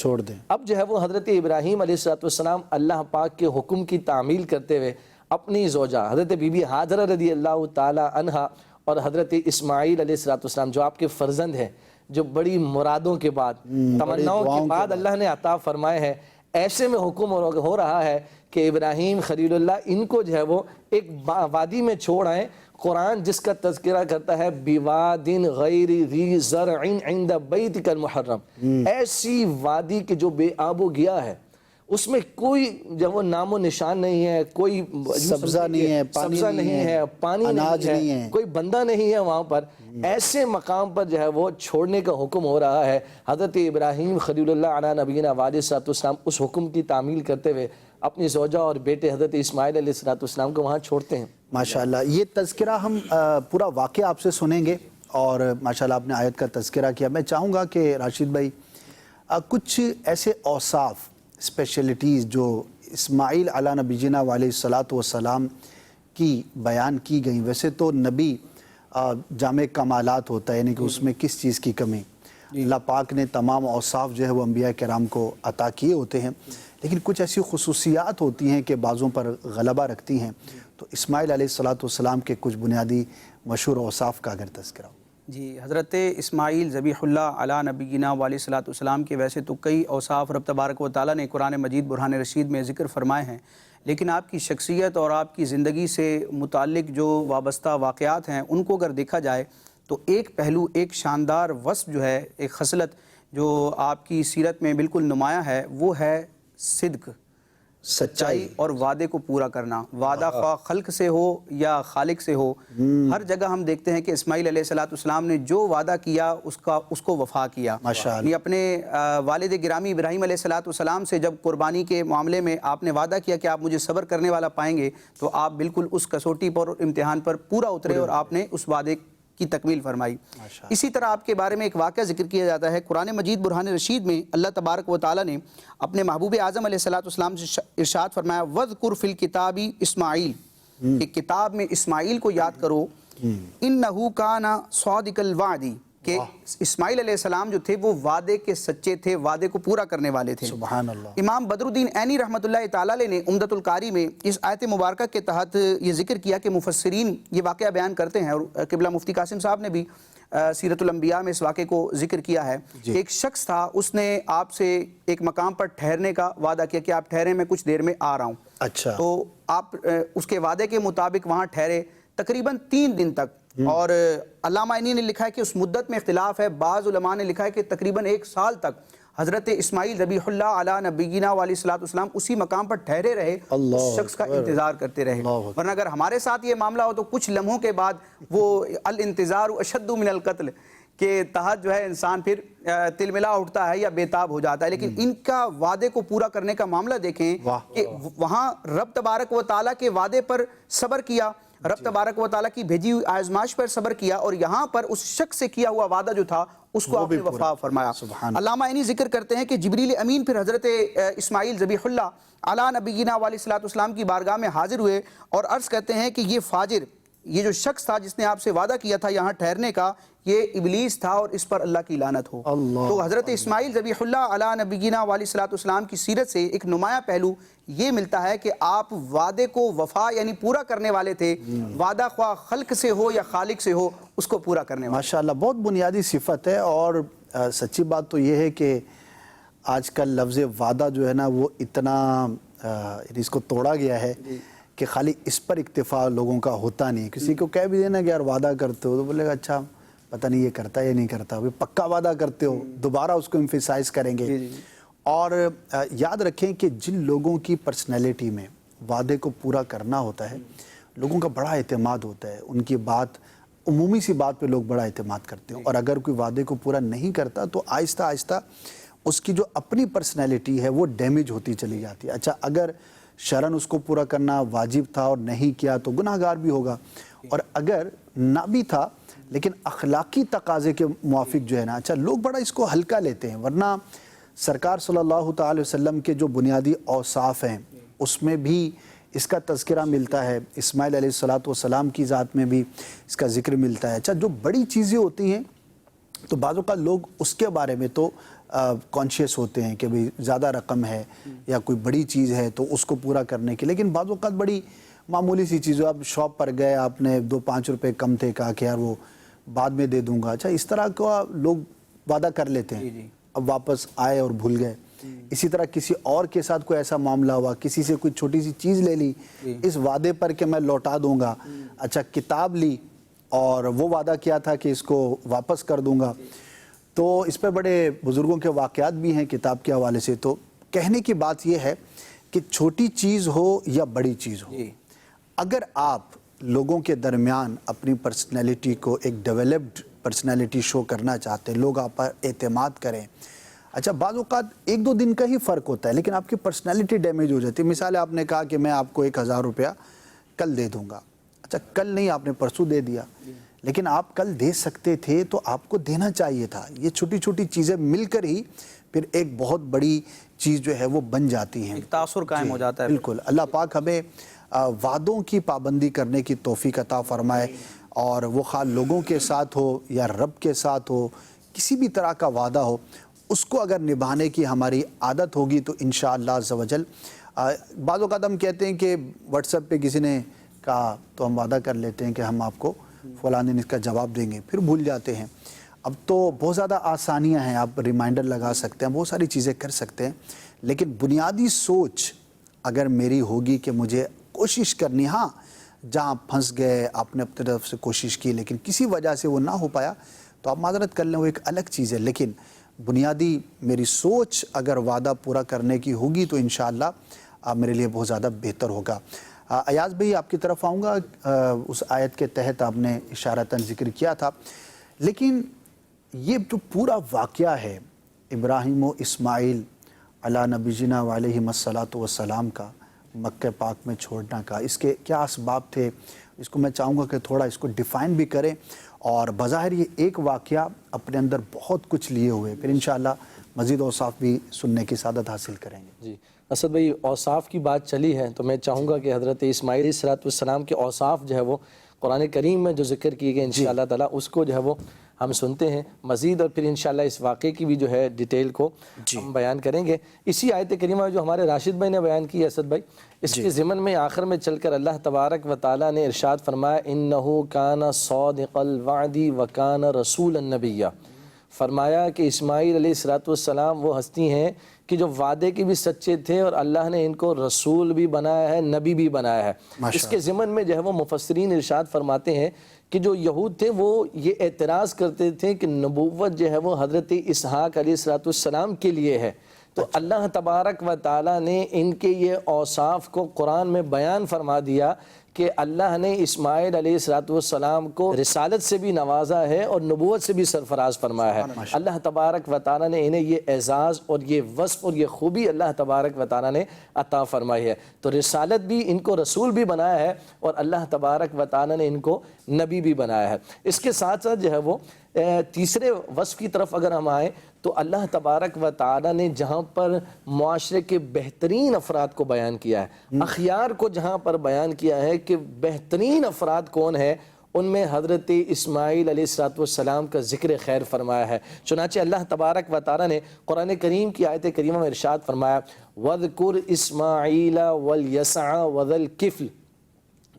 اب جو ہے وہ حضرت ابراہیم علیہ السلام اللہ پاک کے حکم کی تعمیل کرتے ہوئے اپنی زوجہ حضرت بی بی حاجرہ رضی اللہ تعالی عنہا اور حضرت اسماعیل علیہ السلام جو آپ کے فرزند ہیں، جو بڑی مرادوں کے بعد، تمناؤں کے بعد اللہ نے عطا فرمائے ہیں، ایسے میں حکم ہو رہا ہے کہ ابراہیم خلیل اللہ ان کو جو ہے وہ ایک وادی میں چھوڑ آئیں۔ قرآن جس کا تذکرہ کرتا ہے بِوَادٍ غَيْرِ ذِي زَرْعٍ عِنْدَ بَيْتِكَ الْمُحَرَّمِ، ایسی وادی کے جو بے آب و گیا ہے، اس میں کوئی جو وہ نام و نشان نہیں ہے، کوئی سبزہ نہیں ہے، پانی نہیں ہے، کوئی بندہ نہیں ہے وہاں پر، ایسے مقام پر جو ہے وہ چھوڑنے کا حکم ہو رہا ہے۔ حضرت ابراہیم خلیل اللہ علیہ نبینا علیہ السلام اس حکم کی تعمیل کرتے ہوئے اپنی زوجہ اور بیٹے حضرت اسماعیل علیہ السلام کو وہاں چھوڑتے ہیں۔ ماشاءاللہ یہ تذکرہ ہم پورا واقعہ آپ سے سنیں گے، اور ماشاءاللہ آپ نے آیت کا تذکرہ کیا۔ میں چاہوں گا کہ راشد بھائی کچھ ایسے اوصاف، اسپیشلٹیز جو اسماعیل علیہ نبینا علیہ السلام کی بیان کی گئیں، ویسے تو نبی جامع کمالات ہوتا ہے، یعنی کہ اس میں کس چیز کی کمی، اللہ پاک نے تمام اوصاف جو ہے وہ انبیاء کرام کو عطا کیے ہوتے ہیں، لیکن کچھ ایسی خصوصیات ہوتی ہیں کہ بعضوں پر غلبہ رکھتی ہیں، تو اسماعیل علیہ السلام کے کچھ بنیادی مشہور اوصاف کا اگر تذکرہ ہو۔ جی، حضرت اسماعیل ذبیح اللہ علی نبینا علیہ الصلوۃ والسلام کے ویسے تو کئی اوصاف رب تبارک و تعالیٰ نے قرآن مجید برہان رشید میں ذکر فرمائے ہیں، لیکن آپ کی شخصیت اور آپ کی زندگی سے متعلق جو وابستہ واقعات ہیں ان کو اگر دیکھا جائے تو ایک پہلو، ایک شاندار وصف جو ہے، ایک خصلت جو آپ کی سیرت میں بالکل نمایاں ہے، وہ ہے صدق، سچائی اور وعدے کو پورا کرنا۔ وعدہ خواہ خلق سے ہو یا خالق سے ہو، ہر جگہ ہم دیکھتے ہیں کہ اسماعیل علیہ السلام نے جو وعدہ کیا اس کو وفا کیا۔ ماشاءاللہ۔ یہ اپنے والد گرامی ابراہیم علیہ السلام سے جب قربانی کے معاملے میں آپ نے وعدہ کیا کہ آپ مجھے صبر کرنے والا پائیں گے، تو آپ بالکل اس کسوٹی پر اور امتحان پر پورا اترے اور آپ نے اس وعدے کی تکمیل فرمائی۔ اسی طرح آپ کے بارے میں ایک واقعہ ذکر کیا جاتا ہے قرآن مجید برہان رشید میں، اللہ تبارک و تعالیٰ نے اپنے محبوب اعظم علیہ السلام سے ارشاد فرمایا وَذْكُرْ فِي الْكِتَابِ اسماعیل، کہ کتاب میں اسماعیل کو یاد کرو، إِنَّهُ كَانَ صَادِقَ الْوَعْدِ، کہ اسماعیل علیہ السلام جو تھے وہ وعدے کے سچے تھے، وعدے کو پورا کرنے والے تھے۔ سبحان اللہ۔ امام بدر الدین عینی رحمۃ اللہ تعالیٰ علیہ نے عمدۃ القاری میں اس آیت مبارکہ کے تحت یہ ذکر کیا کہ مفسرین یہ واقعہ بیان کرتے ہیں، اور قبلہ مفتی قاسم صاحب نے بھی سیرت الانبیاء میں اس واقعے کو ذکر کیا ہے کہ ایک شخص تھا، اس نے آپ سے ایک مقام پر ٹھہرنے کا وعدہ کیا کہ آپ ٹھہرے، میں کچھ دیر میں آ رہا ہوں۔ اچھا۔ تو آپ اس کے وعدے کے مطابق وہاں ٹھہرے تقریباً 3 دن تک، اور علامہ عینی نے لکھا ہے کہ اس مدت میں اختلاف ہے، بعض علماء نے لکھا ہے کہ تقریباً 1 سال تک حضرت اسماعیل ذبیح اللہ علی نبینا علیہ السلام اسی مقام پر ٹھہرے رہے، اس شخص کا انتظار کرتے رہے۔ ورنہ اگر ہمارے ساتھ یہ معاملہ ہو تو کچھ لمحوں کے بعد وہ الانتظار اشد من القتل کے تحت جو ہے انسان پھر تلملا اٹھتا ہے یا بےتاب ہو جاتا ہے، لیکن ان کا وعدے کو پورا کرنے کا معاملہ دیکھیں کہ وہاں رب تبارک و تعالیٰ کے وعدے پر صبر کیا، رب تبارک و تعالیٰ کی بھیجی ہوئی آزمائش پر صبر کیا، اور یہاں پر اس شخص سے کیا ہوا وعدہ جو تھا اس کو آپ نے وفا فرمایا۔ علامہ عینی ذکر کرتے ہیں کہ جبریل امین پھر حضرت اسماعیل ذبیح اللہ علی نبینا علیہ السلام کی بارگاہ میں حاضر ہوئے اور عرض کرتے ہیں کہ یہ فاجر، یہ جو شخص تھا جس نے آپ سے وعدہ کیا تھا یہاں ٹھہرنے کا، یہ ابلیس تھا اور اس پر اللہ کی لعنت ہو۔ تو حضرت اسماعیل ذبیح اللہ علی نبینا علیہ السلام کی سیرت سے ایک نمایاں پہلو یہ ملتا ہے کہ آپ وعدے کو وفا یعنی پورا کرنے والے تھے، وعدہ خواہ خلق سے ہو یا خالق سے ہو اس کو پورا کرنے والے۔ ماشاءاللہ، بہت بنیادی صفت ہے، اور سچی بات تو یہ ہے کہ آج کل لفظ وعدہ جو ہے نا وہ اتنا اس کو توڑا گیا ہے کہ خالی اس پر اکتفا لوگوں کا ہوتا نہیں۔ کسی کو کہہ بھی دینا کہ یار وعدہ کرتے ہو تو بولے گا اچھا پتہ نہیں یہ کرتا ہے یا نہیں کرتا، پکا وعدہ کرتے ہو، دوبارہ اس کو ایمفیسائز کریں گے۔ اور یاد رکھیں کہ جن لوگوں کی پرسنالٹی میں وعدے کو پورا کرنا ہوتا ہے، لوگوں کا بڑا اعتماد ہوتا ہے، ان کی بات، عمومی سی بات پہ لوگ بڑا اعتماد کرتے ہیں، اور اگر کوئی وعدے کو پورا نہیں کرتا تو آہستہ آہستہ اس کی جو اپنی پرسنالٹی ہے وہ ڈیمیج ہوتی چلی جاتی ہے۔ اچھا، اگر شرعاً اس کو پورا کرنا واجب تھا اور نہیں کیا تو گناہ گار بھی ہوگا، اور اگر نہ بھی تھا لیکن اخلاقی تقاضے کے موافق جو ہے نا، اچھا لوگ بڑا اس کو ہلکا لیتے ہیں۔ ورنہ سرکار صلی اللہ تعالی وسلم کے جو بنیادی اوصاف ہیں اس میں بھی اس کا تذکرہ ملتا ہے، اسماعیل علیہ السلام کی ذات میں بھی اس کا ذکر ملتا ہے۔ اچھا، جو بڑی چیزیں ہوتی ہیں تو بعض اوقات لوگ اس کے بارے میں تو کانشیس ہوتے ہیں کہ بھئی زیادہ رقم ہے یا کوئی بڑی چیز ہے تو اس کو پورا کرنے کی، لیکن بعض اوقات بڑی معمولی سی چیز ہو، آپ شاپ پر گئے، آپ نے 2-5 روپے کم تھے، کہا کہ یار وہ بعد میں دے دوں گا، اچھا اس طرح کا لوگ وعدہ کر لیتے ہیں، اب واپس آئے اور بھول گئے۔ اسی طرح کسی اور کے ساتھ کوئی ایسا معاملہ ہوا، کسی سے کوئی چھوٹی سی چیز لے لی اس وعدے پر کہ میں لوٹا دوں گا، اچھا کتاب لی اور وہ وعدہ کیا تھا کہ اس کو واپس کر دوں گا، تو اس پہ بڑے بزرگوں کے واقعات بھی ہیں کتاب کے حوالے سے۔ تو کہنے کی بات یہ ہے کہ چھوٹی چیز ہو یا بڑی چیز ہو، اگر آپ لوگوں کے درمیان اپنی پرسنالٹی کو ایک ڈیولپڈ پرسنالٹی شو کرنا چاہتے ہیں، لوگ آپ پر اعتماد کریں، اچھا بعض اوقات 1-2 دن کا ہی فرق ہوتا ہے لیکن آپ کی پرسنالٹی ڈیمیج ہو جاتی ہے۔ مثال آپ نے کہا کہ میں آپ کو 1000 روپیہ کل دے دوں گا، اچھا کل نہیں، آپ نے پرسوں دے دیا، لیکن آپ کل دے سکتے تھے تو آپ کو دینا چاہیے تھا۔ یہ چھوٹی چھوٹی چیزیں مل کر ہی پھر ایک بہت بڑی چیز جو ہے وہ بن جاتی ہیں، ایک تاثر قائم ہو جاتا ہے۔ بالکل، اللہ پاک ہمیں وعدوں کی پابندی کرنے کی توفیق عطا فرمائے، اور وہ خواہ لوگوں کے ساتھ ہو یا رب کے ساتھ ہو، کسی بھی طرح کا وعدہ ہو، اس کو اگر نبھانے کی ہماری عادت ہوگی تو انشاءاللہ عز و جل۔ بعض اوقات ہم کہتے ہیں کہ واٹس ایپ پہ کسی نے کا تو ہم وعدہ کر لیتے ہیں کہ ہم آپ کو فلاں دن اس کا جواب دیں گے، پھر بھول جاتے ہیں۔ اب تو بہت زیادہ آسانیاں ہیں، آپ ریمائنڈر لگا سکتے ہیں، بہت ساری چیزیں کر سکتے ہیں، لیکن بنیادی سوچ اگر میری ہوگی کہ مجھے کوشش کرنی، ہاں جہاں پھنس گئے آپ نے اپنی طرف سے کوشش کی لیکن کسی وجہ سے وہ نہ ہو پایا تو آپ معذرت کر لیں، وہ ایک الگ چیز ہے، لیکن بنیادی میری سوچ اگر وعدہ پورا کرنے کی ہوگی تو انشاءاللہ میرے لیے بہت زیادہ بہتر ہوگا۔ ایاز بھائی آپ کی طرف آؤں گا، اس آیت کے تحت آپ نے اشارتاً ذکر کیا تھا، لیکن یہ جو پورا واقعہ ہے ابراہیم و اسماعیل علی نبینا علیہم الصلاۃ والسلام کا مکہ پاک میں چھوڑنا کا، اس کے کیا اسباب تھے، اس کو میں چاہوں گا کہ تھوڑا اس کو ڈیفائن بھی کریں، اور بظاہر یہ ایک واقعہ اپنے اندر بہت کچھ لیے ہوئے، پھر انشاءاللہ مزید اوصاف بھی سننے کی سعادت حاصل کریں گے۔ جی اسد بھائی، اوصاف کی بات چلی ہے تو میں چاہوں گا کہ حضرت اسماعیل علیہ السلام کے اوصاف جو ہے وہ قرآن کریم میں جو ذکر کیے گئے انشاءاللہ تعالیٰ اس کو جو ہے وہ ہم سنتے ہیں مزید، اور پھر انشاءاللہ اس واقعے کی بھی جو ہے ڈیٹیل کو ہم بیان کریں گے۔ اسی آیت کریمہ جو ہمارے راشد بھائی نے بیان کی ہے اسد بھائی، اس کے ضمن میں آخر میں چل کر اللہ تبارک و تعالیٰ نے ارشاد فرمایا انہو کان صادق الوعد وکان رسولا نبیا، فرمایا کہ اسماعیل علیہ السلام وہ ہستی ہیں کہ جو وعدے کے بھی سچے تھے اور اللہ نے ان کو رسول بھی بنایا ہے، نبی بھی بنایا ہے۔ اس کے ضمن میں جو ہے وہ مفسرین ارشاد فرماتے ہیں کہ جو یہود تھے وہ یہ اعتراض کرتے تھے کہ نبوت جو ہے وہ حضرت اسحاق علیہ السلام کے لیے ہے، تو اللہ تبارک و تعالیٰ نے ان کے یہ اوصاف کو قرآن میں بیان فرما دیا کہ اللہ نے اسماعیل علیہ السلام کو رسالت سے بھی نوازا ہے اور نبوت سے بھی سرفراز فرمایا ہے۔ اللہ تبارک و تعالیٰ نے انہیں یہ اعزاز اور یہ وصف اور یہ خوبی اللہ تبارک و تعالیٰ نے عطا فرمائی ہے، تو رسالت بھی ان کو رسول بھی بنایا ہے اور اللہ تبارک و تعالیٰ نے ان کو نبی بھی بنایا ہے۔ اس کے ساتھ ساتھ جو ہے وہ تیسرے وصف کی طرف اگر ہم آئیں تو اللہ تبارک و تعالیٰ نے جہاں پر معاشرے کے بہترین افراد کو بیان کیا ہے، اخیار کو جہاں پر بیان کیا ہے کہ بہترین افراد کون ہیں، ان میں حضرت اسماعیل علیہ السلام کا ذکر خیر فرمایا ہے۔ چنانچہ اللہ تبارک و تعالیٰ نے قرآن کریم کی آیت کریمہ میں ارشاد فرمایا وَاذْكُرْ إِسْمَاعِيلَ وَالْيَسَعَ وَذَا الْكِفْلِ،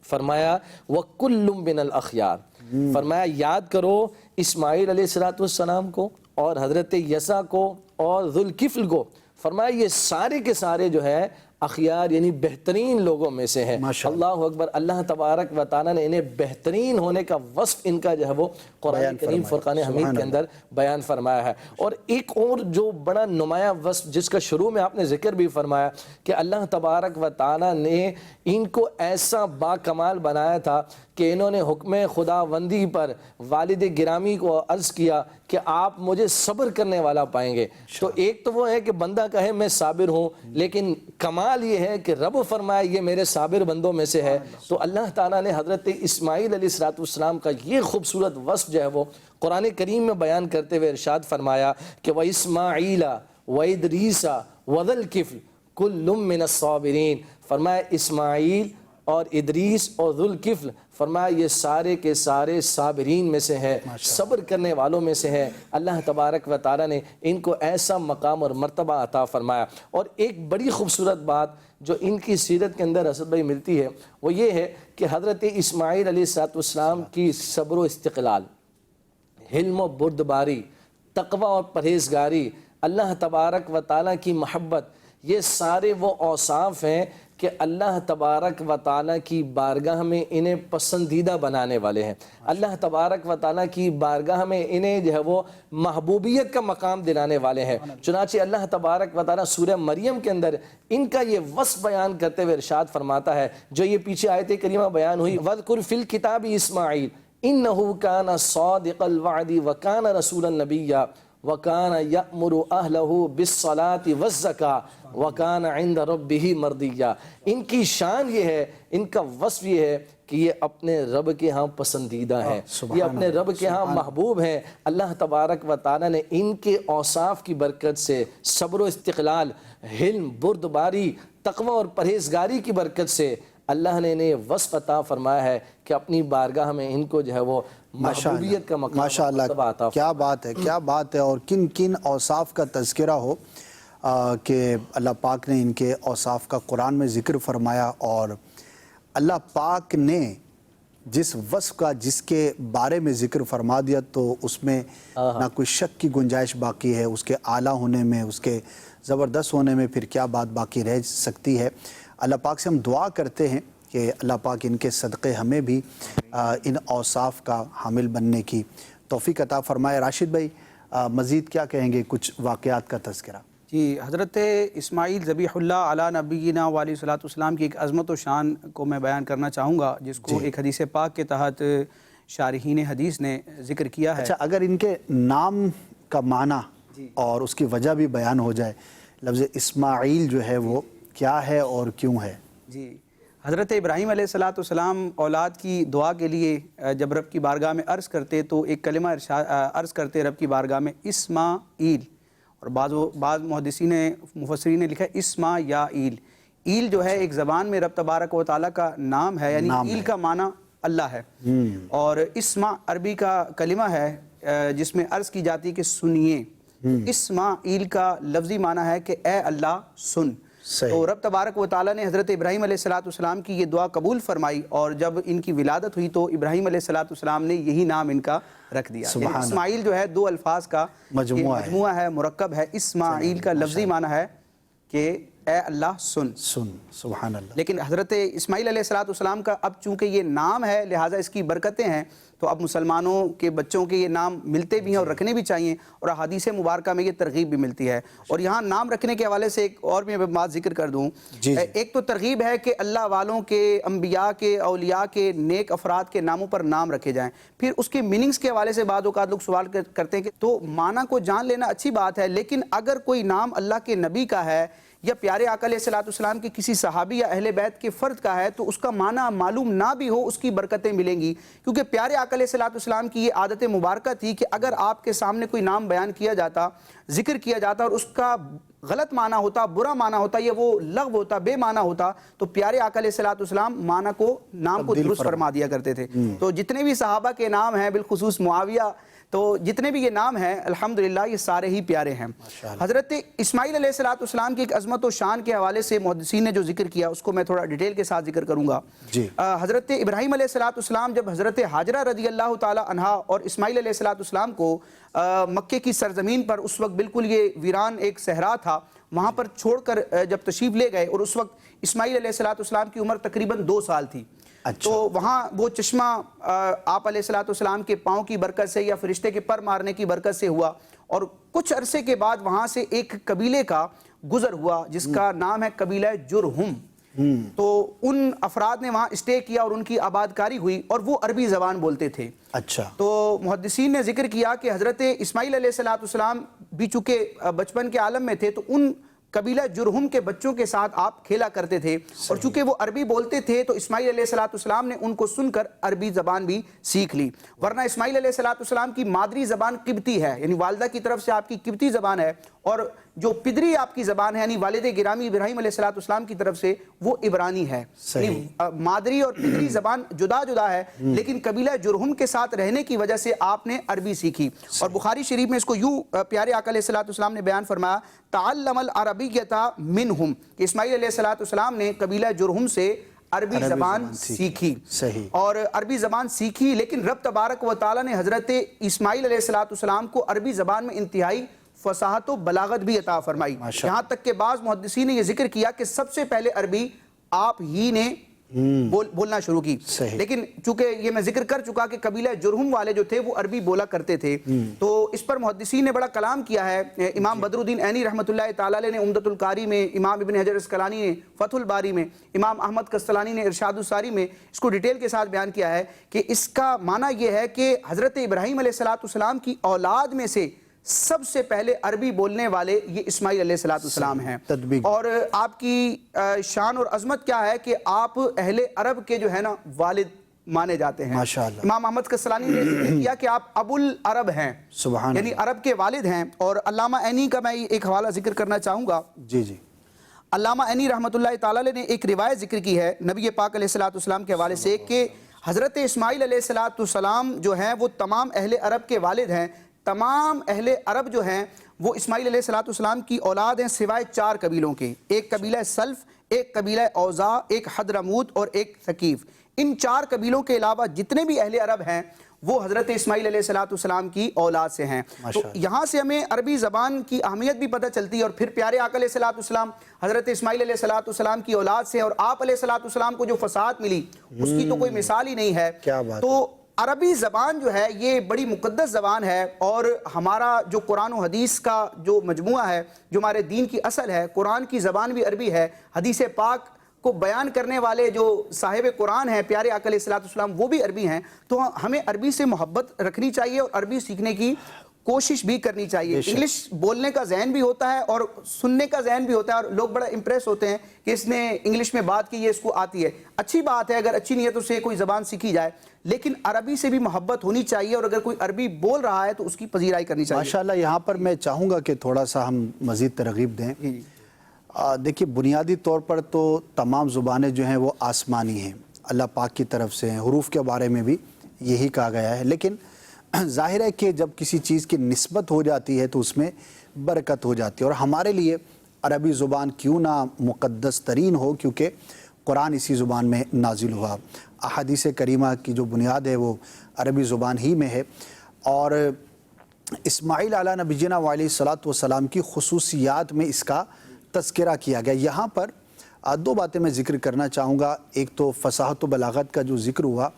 فرمایا وَكُلٌّ مِّنَ الْأَخْيَارِ، فرمایا یاد کرو اسماعیل علیہ السلام کو اور حضرت یسع کو اور ذوالکفل کو، فرمایا یہ سارے کے سارے جو ہے اخیار یعنی بہترین لوگوں میں سے ہیں۔ اللہ اکبر، اللہ تبارک و تعالیٰ نے انہیں بہترین ہونے کا وصف ان کا جو ہے وہ قرآن کریم فرقان حمید کے اندر بیان فرمایا ہے۔ اور ایک اور جو بڑا نمایاں وصف جس کا شروع میں آپ نے ذکر بھی فرمایا کہ اللہ تبارک و تعالیٰ نے ان کو ایسا با کمال بنایا تھا کہ انہوں نے حکم خداوندی پر والد گرامی کو عرض کیا کہ آپ مجھے صبر کرنے والا پائیں گے۔ تو ایک تو وہ ہے کہ بندہ کہے میں صابر ہوں، لیکن کمال یہ ہے کہ رب فرمائے یہ میرے صابر بندوں میں سے ہے۔ تو اللہ تعالیٰ نے حضرت اسماعیل علیہ السلام کا یہ خوبصورت وصف جو ہے وہ قرآن کریم میں بیان کرتے ہوئے ارشاد فرمایا کہ وَإِسْمَاعِيلَ وَإِدْرِيسَ وَذَا الْكِفْلِ كُلٌّ مِّنَ الصَّابِرِينَ، فرمایا اسماعیل اور ادریس اور ذوالکفل، فرمایا یہ سارے کے سارے صابرین میں سے ہے، صبر کرنے والوں میں سے ہے۔ اللہ تبارک و تعالیٰ نے ان کو ایسا مقام اور مرتبہ عطا فرمایا۔ اور ایک بڑی خوبصورت بات جو ان کی سیرت کے اندر اسد بھائی ملتی ہے وہ یہ ہے کہ حضرت اسماعیل علیہ السلام کی صبر و استقلال، حلم و بردباری، تقوی اور پرہیزگاری، اللہ تبارک و تعالیٰ کی محبت، یہ سارے وہ اوصاف ہیں کہ اللہ تبارک و تعالیٰ کی بارگاہ میں انہیں پسندیدہ بنانے والے ہیں۔ اللہ تبارک و تعالیٰ کی بارگاہ میں انہیں جو ہے وہ محبوبیت کا مقام دلانے والے ہیں۔ چنانچہ اللہ تبارک و تعالیٰ سورہ مریم کے اندر ان کا یہ وصف بیان کرتے ہوئے ارشاد فرماتا ہے جو یہ پیچھے آیت کریمہ بیان ہوئی وَاذْكُرْ فِي الْكِتَابِ إِسْمَاعِيلَ إِنَّهُ كَانَ صَادِقَ الْوَعْدِ وَكَانَ رَسُولًا نَبِيًّا وَكَانَ يَأْمُرُ أَهْلَهُ بِالصَّلَاةِ وَالزَّكَاةِ وَكَانَ عِنْدَ رَبِّهِ مَرْضِيًّا۔ ان کی شان یہ ہے، ان کا وصف یہ ہے کہ یہ اپنے رب کے ہاں پسندیدہ ہیں، یہ اپنے رب کے ہاں محبوب ہیں۔ اللہ تبارک و تعالیٰ نے ان کے اوصاف کی برکت سے صبر و استقلال، حلم، بردباری، تقوی اور پرہیزگاری کی برکت سے اللہ نے انہیں وصف عطا فرمایا ہے کہ اپنی بارگاہ میں ان کو جو ہے وہ محبوبیت کا مقام مرتبہ عطا فرمایا۔ کیا بات ہے، کیا بات ہے، اور کن کن اوصاف کا تذکرہ ہو کہ اللہ پاک نے ان کے اوصاف کا قرآن میں ذکر فرمایا، اور اللہ پاک نے جس وصف کا جس کے بارے میں ذکر فرما دیا تو اس میں نہ کوئی شک کی گنجائش باقی ہے، اس کے اعلیٰ ہونے میں، اس کے زبردست ہونے میں پھر کیا بات باقی رہ سکتی ہے۔ اللہ پاک سے ہم دعا کرتے ہیں کہ اللہ پاک ان کے صدقے ہمیں بھی ان اوصاف کا حامل بننے کی توفیق عطا فرمائے۔ راشد بھائی مزید کیا کہیں گے، کچھ واقعات کا تذکرہ؟ جی، حضرت اسماعیل ذبیح اللہ علی نبینا و علیہ الصلوۃ والسلام کی ایک عظمت و شان کو میں بیان کرنا چاہوں گا، جس کو ایک حدیث پاک کے تحت شارحین حدیث نے ذکر کیا ہے۔ اچھا، اگر ان کے نام کا معنی اور اس کی وجہ بھی بیان ہو جائے، لفظ اسماعیل جو ہے وہ کیا ہے اور کیوں ہے؟ جی، حضرت ابراہیم علیہ الصلوۃ والسلام اولاد کی دعا کے لیے جب رب کی بارگاہ میں عرض کرتے تو ایک کلمہ عرض کرتے رب کی بارگاہ میں اسماعیل، اور بعض محدثین مفسرین نے لکھا اسما یا ایل۔ ایل جو ہے ایک زبان میں رب تبارک و تعالیٰ کا نام ہے، یعنی ایل کا معنی اللہ ہے، اور اسما عربی کا کلمہ ہے جس میں عرض کی جاتی ہے کہ سنیے۔ اسماعیل کا لفظی معنی ہے کہ اے اللہ سن۔ تو رب تبارک و تعالیٰ نے حضرت ابراہیم علیہ الصلوۃ والسلام کی یہ دعا قبول فرمائی، اور جب ان کی ولادت ہوئی تو ابراہیم علیہ الصلوۃ والسلام نے یہی نام ان کا رکھ دیا۔ اسماعیل جو ہے دو الفاظ کا مجموعہ ہے، مرکب ہے۔ اسماعیل کا لفظی معنی ہے کہ اے اللہ سن۔ سبحان اللہ۔ لیکن حضرت اسماعیل علیہ الصلوۃ والسلام کا اب چونکہ یہ نام ہے لہٰذا اس کی برکتیں ہیں، تو اب مسلمانوں کے بچوں کے یہ نام ملتے بھی ہیں اور رکھنے بھی چاہیے، اور احادیث مبارکہ میں یہ ترغیب بھی ملتی ہے۔ اور یہاں نام رکھنے کے حوالے سے ایک اور بھی میں بات ذکر کر دوں۔ ایک تو ترغیب ہے کہ اللہ والوں کے، انبیاء کے، اولیاء کے، نیک افراد کے ناموں پر نام رکھے جائیں۔ پھر اس کے میننگز کے حوالے سے بعض اوقات لوگ سوال کرتے ہیں کہ تو معنی کو جان لینا اچھی بات ہے، لیکن اگر کوئی نام اللہ کے نبی کا ہے یا پیارے آقا علیہ الصلوۃ والسلام کے کسی صحابی یا اہل بیت کے فرد کا ہے تو اس کا معنی معلوم نہ بھی ہو، اس کی برکتیں ملیں گی، کیونکہ پیارے آقا علیہ الصلوۃ والسلام کی یہ عادت مبارکہ تھی کہ اگر آپ کے سامنے کوئی نام بیان کیا جاتا، ذکر کیا جاتا اور اس کا غلط معنی ہوتا، برا معنی ہوتا یا وہ لغو ہوتا، بے معنی ہوتا، تو پیارے آقا علیہ الصلوۃ والسلام معنی کو، نام کو درست فرما دیا کرتے تھے۔ تو جتنے بھی صحابہ کے نام ہیں، بالخصوص معاویہ، تو جتنے بھی یہ نام ہیں الحمدللہ یہ سارے ہی پیارے ہیں۔ حضرت اسماعیل علیہ الصلوۃ والسلام کی ایک عظمت و شان کے حوالے سے محدثین نے جو ذکر کیا اس کو میں تھوڑا ڈیٹیل کے ساتھ ذکر کروں گا۔ حضرت ابراہیم علیہ الصلوۃ والسلام جب حضرت ہاجرہ رضی اللہ تعالی عنہا اور اسماعیل علیہ الصلوۃ والسلام کو مکے کی سرزمین پر، اس وقت بالکل یہ ویران ایک صحرا تھا، وہاں پر چھوڑ کر جب تشریف لے گئے، اور اس وقت اسماعیل علیہ الصلوۃ والسلام کی عمر تقریباً 2 سال تھی۔ تو وہاں وہ چشمہ آپ علیہ الصلوۃ والسلام کے پاؤں کی برکت سے یا فرشتے کے پر مارنے کی برکت سے ہوا، اور کچھ عرصے کے بعد وہاں سے ایک قبیلے کا گزر ہوا جس کا نام ہے قبیلہ جرہم۔ تو ان افراد نے وہاں اسٹے کیا اور ان کی آبادکاری ہوئی، اور وہ عربی زبان بولتے تھے۔ اچھا، تو محدثین نے ذکر کیا کہ حضرت اسماعیل علیہ الصلوۃ والسلام بھی چونکہ بچپن کے عالم میں تھے تو ان قبیلہ جرہم کے بچوں کے ساتھ آپ کھیلا کرتے تھے، اور چونکہ وہ عربی بولتے تھے تو اسماعیل علیہ الصلوۃ والسلام نے ان کو سن کر عربی زبان بھی سیکھ لی، ورنہ اسماعیل علیہ الصلوۃ والسلام کی مادری زبان قبطی ہے، یعنی والدہ کی طرف سے آپ کی قبطی زبان ہے، اور جو پدری آپ کی زبان ہے یعنی والد گرامی ابراہیم علیہ الصلوۃ والسلام کی طرف سے وہ عبرانی ہے۔ مادری اور پدری زبان جدا جدا ہے، لیکن قبیلہ جرہم کے ساتھ رہنے کی وجہ سے آپ نے عربی سیکھی، اور بخاری شریف میں اس کو یوں پیارے آقا علیہ الصلوۃ والسلام نے بیان فرمایا، تعلم العربیۃ منہم، کہ اسماعیل علیہ الصلوۃ والسلام نے قبیلہ جرہم سے عربی زبان سیکھی، اور عربی زبان سیکھی، لیکن رب تبارک و تعالیٰ نے حضرت اسماعیل علیہ الصلوۃ والسلام کو عربی زبان میں انتہائی فصاحت و بلاغت بھی عطا فرمائی، یہاں تک کہ بعض محدثین نے یہ ذکر کیا کہ سب سے پہلے عربی آپ ہی نے بولنا شروع کی، لیکن چونکہ یہ میں ذکر کر چکا کہ قبیلہ جرہم والے جو تھے وہ عربی بولا کرتے تھے، تو اس پر محدثین نے بڑا کلام کیا ہے۔ امام بدر الدین عینی رحمۃ اللہ تعالی علیہ نے عمدۃ القاری میں، امام ابن حجر اسقلانی نے فتح الباری میں، امام احمد قسطلانی نے ارشاد الساری میں اس کو ڈیٹیل کے ساتھ بیان کیا ہے کہ اس کا معنی یہ ہے کہ حضرت ابراہیم علیہ الصلوۃ والسلام کی اولاد میں سے سب سے پہلے عربی بولنے والے یہ اسماعیل علیہ الصلوۃ والسلام ہیں، اور آپ کی شان اور عظمت کیا ہے کہ آپ اہل عرب کے جو ہے نا والد مانے جاتے ہیں۔ امام احمد قسطلانی نے ذکر کیا کہ آپ ابو العرب ہیں، یعنی عرب کے والد ہیں، اور علامہ عینی کا میں ایک حوالہ ذکر کرنا چاہوں گا۔ علامہ عینی رحمۃ اللہ تعالی نے ایک روایت ذکر کی ہے نبی پاک علیہ الصلوۃ والسلام کے حوالے سے کہ حضرت اسماعیل علیہ الصلوۃ والسلام جو ہیں وہ تمام اہل عرب کے والد ہیں، تمام اہل عرب جو ہیں وہ اسماعیل علیہ الصلوۃ والسلام کی اولاد ہیں سوائے 4 قبیلوں کے، ایک قبیلہ سلف، ایک قبیلہ اوزا، ایک حضرموت اور ایک ثقیف۔ ان 4 قبیلوں کے علاوہ جتنے بھی اہل عرب ہیں وہ حضرت اسماعیل علیہ السلام کی اولاد سے ہیں۔ تو یہاں سے ہمیں عربی زبان کی اہمیت بھی پتہ چلتی ہے، اور پھر پیارے آقا علیہ السلام حضرت اسماعیل علیہ السلام کی اولاد سے، اور آپ علیہ السلام کو جو فصاحت ملی اس کی تو کوئی مثال ہی نہیں ہے۔ تو عربی زبان جو ہے یہ بڑی مقدس زبان ہے، اور ہمارا جو قرآن و حدیث کا جو مجموعہ ہے، جو ہمارے دین کی اصل ہے، قرآن کی زبان بھی عربی ہے، حدیث پاک کو بیان کرنے والے جو صاحب قرآن ہیں پیارے آقا علیہ السلام وہ بھی عربی ہیں۔ تو ہمیں عربی سے محبت رکھنی چاہیے اور عربی سیکھنے کی کوشش بھی کرنی چاہیے۔ انگلش بولنے کا ذہن بھی ہوتا ہے اور سننے کا ذہن بھی ہوتا ہے، اور لوگ بڑا امپریس ہوتے ہیں کہ اس نے انگلش میں بات کی، یہ اس کو آتی ہے۔ اچھی بات ہے اگر اچھی نیتوں سے کوئی زبان سیکھی جائے، لیکن عربی سے بھی محبت ہونی چاہیے، اور اگر کوئی عربی بول رہا ہے تو اس کی پذیرائی کرنی چاہیے۔ ماشاءاللہ یہاں پر میں چاہوں گا کہ تھوڑا سا ہم مزید ترغیب دیں۔ دیکھیے بنیادی طور پر تو تمام زبانیں جو ہیں وہ آسمانی ہیں، اللہ پاک کی طرف سے ہیں، حروف کے بارے میں بھی یہی کہا گیا ہے، لیکن ظاہر ہے کہ جب کسی چیز کی نسبت ہو جاتی ہے تو اس میں برکت ہو جاتی ہے، اور ہمارے لیے عربی زبان کیوں نہ مقدس ترین ہو، کیونکہ قرآن اسی زبان میں نازل ہوا، احادیث کریمہ کی جو بنیاد ہے وہ عربی زبان ہی میں ہے۔ اور اسماعیل علیہ نبینا علیہ الصلوۃ والسلام کی خصوصیات میں اس کا تذکرہ کیا گیا۔ یہاں پر 2 باتیں میں ذکر کرنا چاہوں گا۔ ایک تو فصاحت و بلاغت کا جو ذکر ہوا،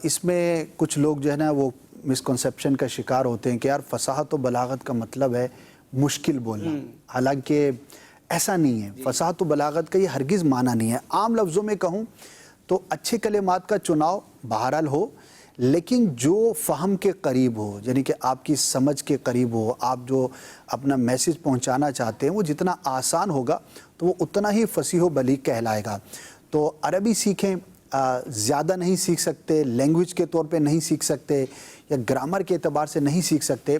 اس میں کچھ لوگ جو ہے نا وہ مسکنسیپشن کا شکار ہوتے ہیں کہ یار فصاحت و بلاغت کا مطلب ہے مشکل بولنا، حالانکہ ایسا نہیں ہے۔ فصاحت و بلاغت کا یہ ہرگز معنی نہیں ہے۔ عام لفظوں میں کہوں تو اچھے کلمات کا چناؤ بہرحال ہو، لیکن جو فہم کے قریب ہو، یعنی کہ آپ کی سمجھ کے قریب ہو، آپ جو اپنا میسج پہنچانا چاہتے ہیں وہ جتنا آسان ہوگا تو وہ اتنا ہی فصیح و بلیغ کہلائے گا۔ تو عربی سیکھیں، زیادہ نہیں سیکھ سکتے، لینگویج کے طور پہ نہیں سیکھ سکتے یا گرامر کے اعتبار سے نہیں سیکھ سکتے،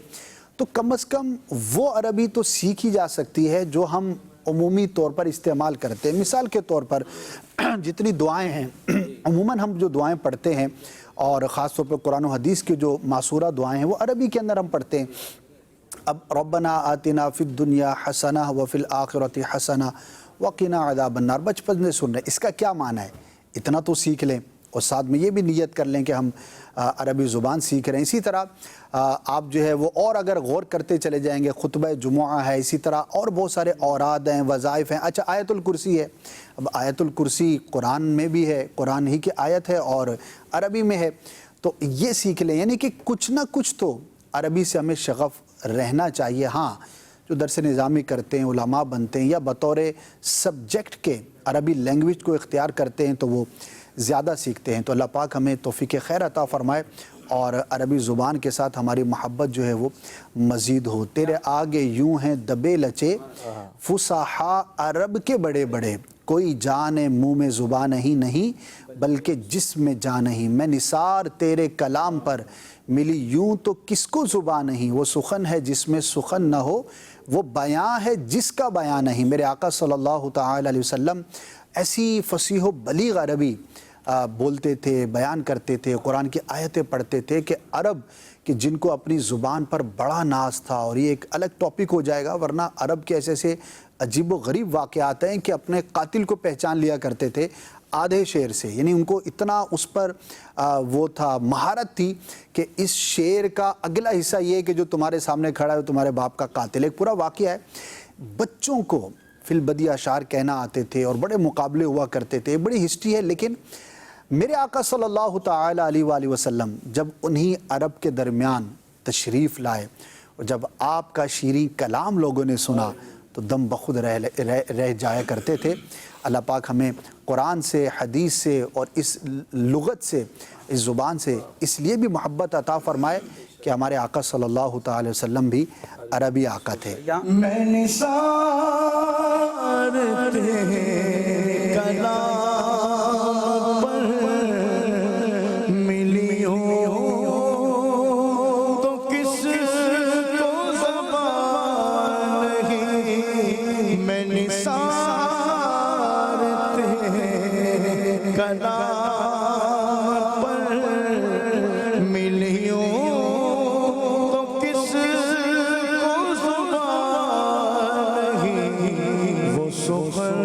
تو کم از کم وہ عربی تو سیکھی جا سکتی ہے جو ہم عمومی طور پر استعمال کرتے ہیں۔ مثال کے طور پر جتنی دعائیں ہیں، عموماً ہم جو دعائیں پڑھتے ہیں اور خاص طور پر قرآن و حدیث کی جو ماسورہ دعائیں ہیں وہ عربی کے اندر ہم پڑھتے ہیں۔ اب ربنا آتنا فی الدنیا حسنہ وفی الآخرۃ حسنہ وقنا عذاب النار بچپن سے سن رہے ہیں، اس کا کیا معنی ہے؟ اتنا تو سیکھ لیں، اور ساتھ میں یہ بھی نیت کر لیں کہ ہم عربی زبان سیکھ رہے ہیں۔ اسی طرح آپ جو ہے وہ اور اگر غور کرتے چلے جائیں گے، خطبہ جمعہ ہے، اسی طرح اور بہت سارے اوراد ہیں، وظائف ہیں۔ اچھا آیت الکرسی ہے، اب آیت الکرسی قرآن میں بھی ہے، قرآن ہی کی آیت ہے اور عربی میں ہے، تو یہ سیکھ لیں۔ یعنی کہ کچھ نہ کچھ تو عربی سے ہمیں شغف رہنا چاہیے۔ ہاں جو درس نظامی کرتے ہیں، علماء بنتے ہیں یا بطور سبجیکٹ کے عربی لینگویج کو اختیار کرتے ہیں تو وہ زیادہ سیکھتے ہیں۔ تو اللہ پاک ہمیں توفیق خیر عطا فرمائے اور عربی زبان کے ساتھ ہماری محبت جو ہے وہ مزید ہو۔ تیرے آگے یوں ہیں دبے لچے فصحا عرب کے بڑے بڑے، کوئی جان منہ میں زبان نہیں بلکہ جسم میں جان نہیں، میں نثار تیرے کلام پر ملی یوں تو کس کو زبان نہیں، وہ سخن ہے جس میں سخن نہ ہو، وہ بیاں ہے جس کا بیاں نہیں۔ میرے آقا صلی اللہ تعالی علیہ وسلم ایسی فصیح و بلیغ عربی بولتے تھے، بیان کرتے تھے، قرآن کی آیتیں پڑھتے تھے کہ عرب کہ جن کو اپنی زبان پر بڑا ناز تھا، اور یہ ایک الگ ٹاپک ہو جائے گا، ورنہ عرب کے ایسے عجیب و غریب واقعات ہیں کہ اپنے قاتل کو پہچان لیا کرتے تھے آدھے شعر سے، یعنی ان کو اتنا اس پر وہ تھا، مہارت تھی کہ اس شعر کا اگلا حصہ یہ ہے کہ جو تمہارے سامنے کھڑا ہے تمہارے باپ کا قاتل۔ ایک پورا واقعہ ہے۔ بچوں کو فی البدیہ اشعار کہنا آتے تھے اور بڑے مقابلے ہوا کرتے تھے، بڑی ہسٹری ہے۔ لیکن میرے آقا صلی اللہ تعالی علیہ وآلہ وسلم جب انہی عرب کے درمیان تشریف لائے اور جب آپ کا شیریں کلام لوگوں نے سنا تو دم بخود رہ جایا کرتے تھے۔ اللہ پاک ہمیں قرآن سے، حدیث سے اور اس لغت سے، اس زبان سے اس لیے بھی محبت عطا فرمائے کہ ہمارے آقا صلی اللہ تعالی وسلم بھی عربی آقا تھے۔ میں نثار تیرے کلام پر ملی ہوں تو کس کو زبان نہیں، میں نثار تیرے کلام پر ملی ہوں تو کس کو زبان نہیں، وہ سخن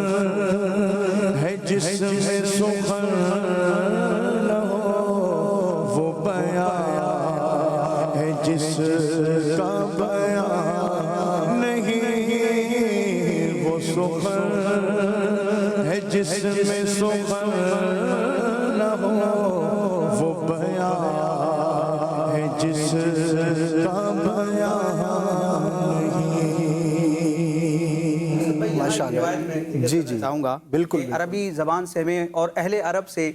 ہے جس میں سخن نہ ہو، وہ بیان ہے جس کا بیان نہیں، وہ سخن ہے جس میں سخن نہ ہو، وہ بیان ہے جس کا بیان نہیں۔ ماشاءاللہ۔ جی جی چاہوں گا بالکل کہ عربی زبان سے ہمیں اور اہل عرب سے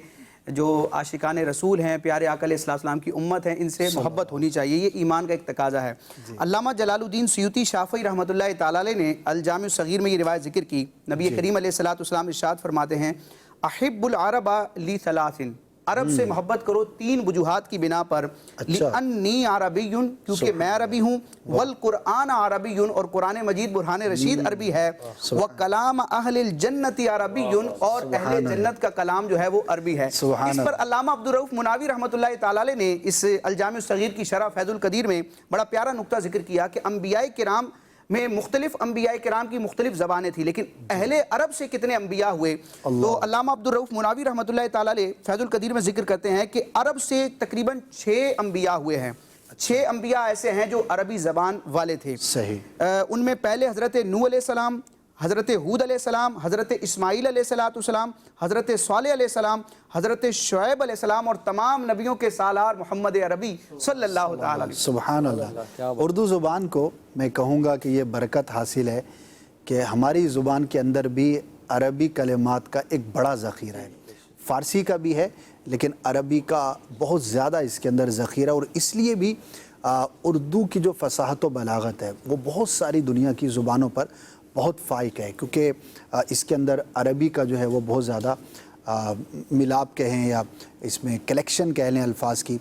جو عاشقان رسول ہیں، پیارے آقا علیہ السلام کی امت ہیں، ان سے محبت ہونی چاہیے، یہ ایمان کا ایک تقاضا ہے۔ علامہ جلال الدین سیوطی شافعی رحمۃ اللہ تعالی علیہ نے الجامع الصغیر میں یہ روایت ذکر کی، نبی کریم علیہ السلام ارشاد فرماتے ہیں احب العرب لی ثلاث، عرب سے محبت کرو تین وجوہات کی بنا پر، لِأَنِّي عَرَبِيٌّ، کیونکہ میں عربی ہوں، وَالْقُرْآنَ عَرَبِيٌّ، اور قرآن مجید برہان رشید عربی ہے، وَكَلَامَ أَهْلِ الْجَنَّةِ عَرَبِيٌّ، اور اہل جنت کا کلام جو ہے وہ عربی ہے۔ اس پر علامہ عبدالرؤف مناوی رحمۃ اللہ تعالی علیہ نے اس الجامع الصغیر کی شرح فیض القدیر میں بڑا پیارا نقطہ ذکر کیا کہ انبیاء کرام میں مختلف انبیاء کرام کی مختلف زبانیں تھیں، لیکن اہل عرب سے کتنے انبیاء ہوئے؟ تو علامہ عبدالرؤف مناوی رحمۃ اللہ تعالی علیہ فیض القدیر میں ذکر کرتے ہیں کہ عرب سے تقریباً 6 انبیاء ہوئے ہیں، 6 انبیاء ایسے ہیں جو عربی زبان والے تھے۔ صحیح۔ ان میں پہلے حضرت نوح علیہ السلام، حضرت ہود علیہ السلام، حضرت اسماعیل علیہ السلام، حضرت صالح علیہ السلام، حضرت شعیب علیہ السلام، اور تمام نبیوں کے سالار محمد عربی صلی اللہ تعالی علیہ وسلم۔ سبحان اللہ۔ اردو زبان کو میں کہوں گا کہ یہ برکت حاصل ہے کہ ہماری زبان کے اندر بھی عربی کلمات کا ایک بڑا ذخیرہ ہے، فارسی کا بھی ہے لیکن عربی کا بہت زیادہ اس کے اندر ذخیرہ، اور اس لیے بھی اردو کی جو فصاحت و بلاغت ہے وہ بہت ساری دنیا کی زبانوں پر بہت فائق ہے، کیونکہ اس کے اندر عربی کا جو ہے وہ بہت زیادہ ملاپ کہیں یا اس میں کلیکشن کہہ لیں الفاظ کی،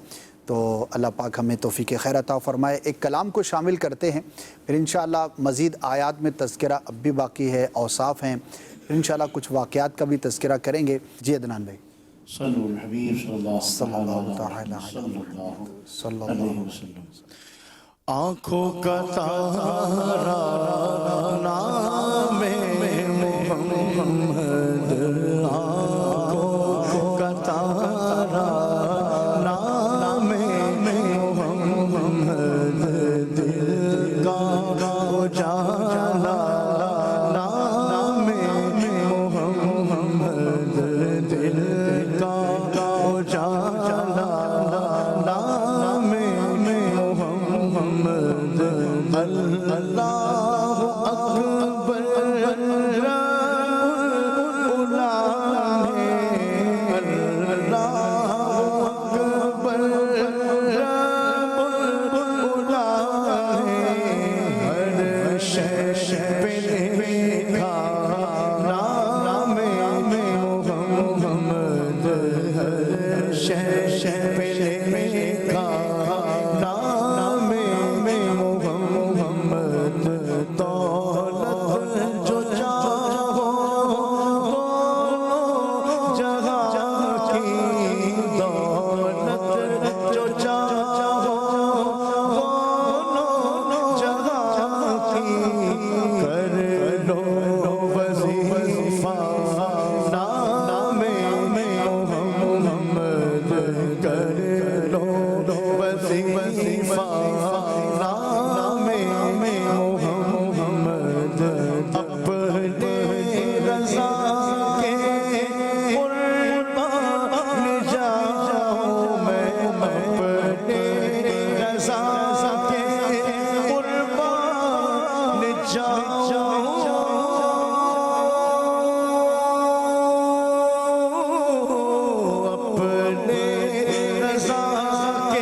تو اللہ پاک ہمیں توفیق خیر عطا فرمائے۔ ایک کلام کو شامل کرتے ہیں، پھر انشاءاللہ مزید آیات میں تذکرہ اب بھی باقی ہے، اوصاف ہیں، پھر انشاءاللہ کچھ واقعات کا بھی تذکرہ کریں گے۔ جی عدنان بھائی۔ صلو الحبیب صلی اللہ تعالی علیہ وسلم۔ آنکھوں کا تارا نام محمد، آنکھوں کا تارا نام محمد، دل کا اجالا نام محمد، دل کا اجالا نام محمد، اللہ اکبر رب العالمین، اللہ اکبر رب العالمین، ہر شے پہ لکھا نام محمد، ہر شے پہ لکھا نام محمد، دولت جو چاہو جہاں کی، دولت جو چاہو جہاں کی، کر لو وظیفہ نام محمد، کر لو وظیفہ نام محمد، اپنے رضا کے قربان جاؤں میں، اپنے رضا کے قربان جاؤں، اپنے رضا کے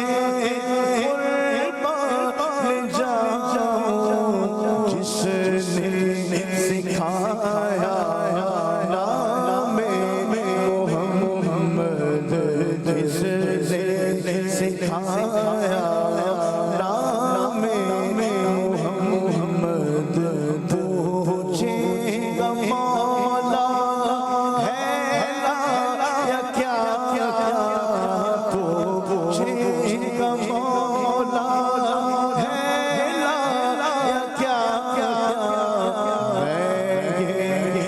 قربان جاؤں، جس نے سکھایا نام محمد، جس نے سکھایا نام محمد، پوچھے گا مولا ہے لا یا کیا، پوچھے گا مولا ہے لا یا کیا، میں یہ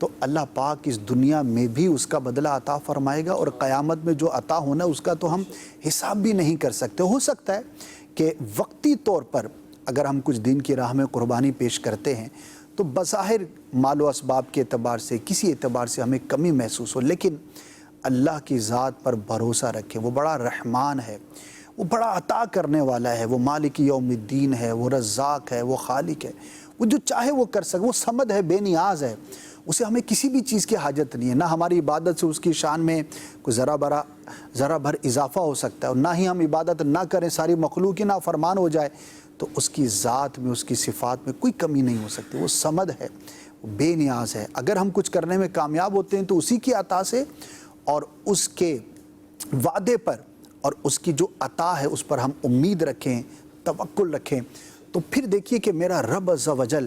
تو اللہ پاک اس دنیا میں بھی اس کا بدلہ عطا فرمائے گا، اور قیامت میں جو عطا ہونا اس کا تو ہم حساب بھی نہیں کر سکتے۔ ہو سکتا ہے کہ وقتی طور پر اگر ہم کچھ دین کی راہ میں قربانی پیش کرتے ہیں تو بظاہر مال و اسباب کے اعتبار سے کسی اعتبار سے ہمیں کمی محسوس ہو، لیکن اللہ کی ذات پر بھروسہ رکھیں، وہ بڑا رحمان ہے، وہ بڑا عطا کرنے والا ہے، وہ مالک یوم الدین ہے، وہ رزاق ہے، وہ خالق ہے، وہ جو چاہے وہ کر سکے، وہ صمد ہے، بے نیاز ہے، اسے ہمیں کسی بھی چیز کی حاجت نہیں ہے، نہ ہماری عبادت سے اس کی شان میں کوئی ذرا بھر اضافہ ہو سکتا ہے، اور نہ ہی ہم عبادت نہ کریں ساری مخلوق ہی نافرمان ہو جائے تو اس کی ذات میں اس کی صفات میں کوئی کمی نہیں ہو سکتی۔ وہ صمد ہے، وہ بے نیاز ہے۔ اگر ہم کچھ کرنے میں کامیاب ہوتے ہیں تو اسی کی عطا سے اور اس کے وعدے پر اور اس کی جو عطا ہے اس پر ہم امید رکھیں، توکل رکھیں، تو پھر دیکھیے کہ میرا رب عز و جل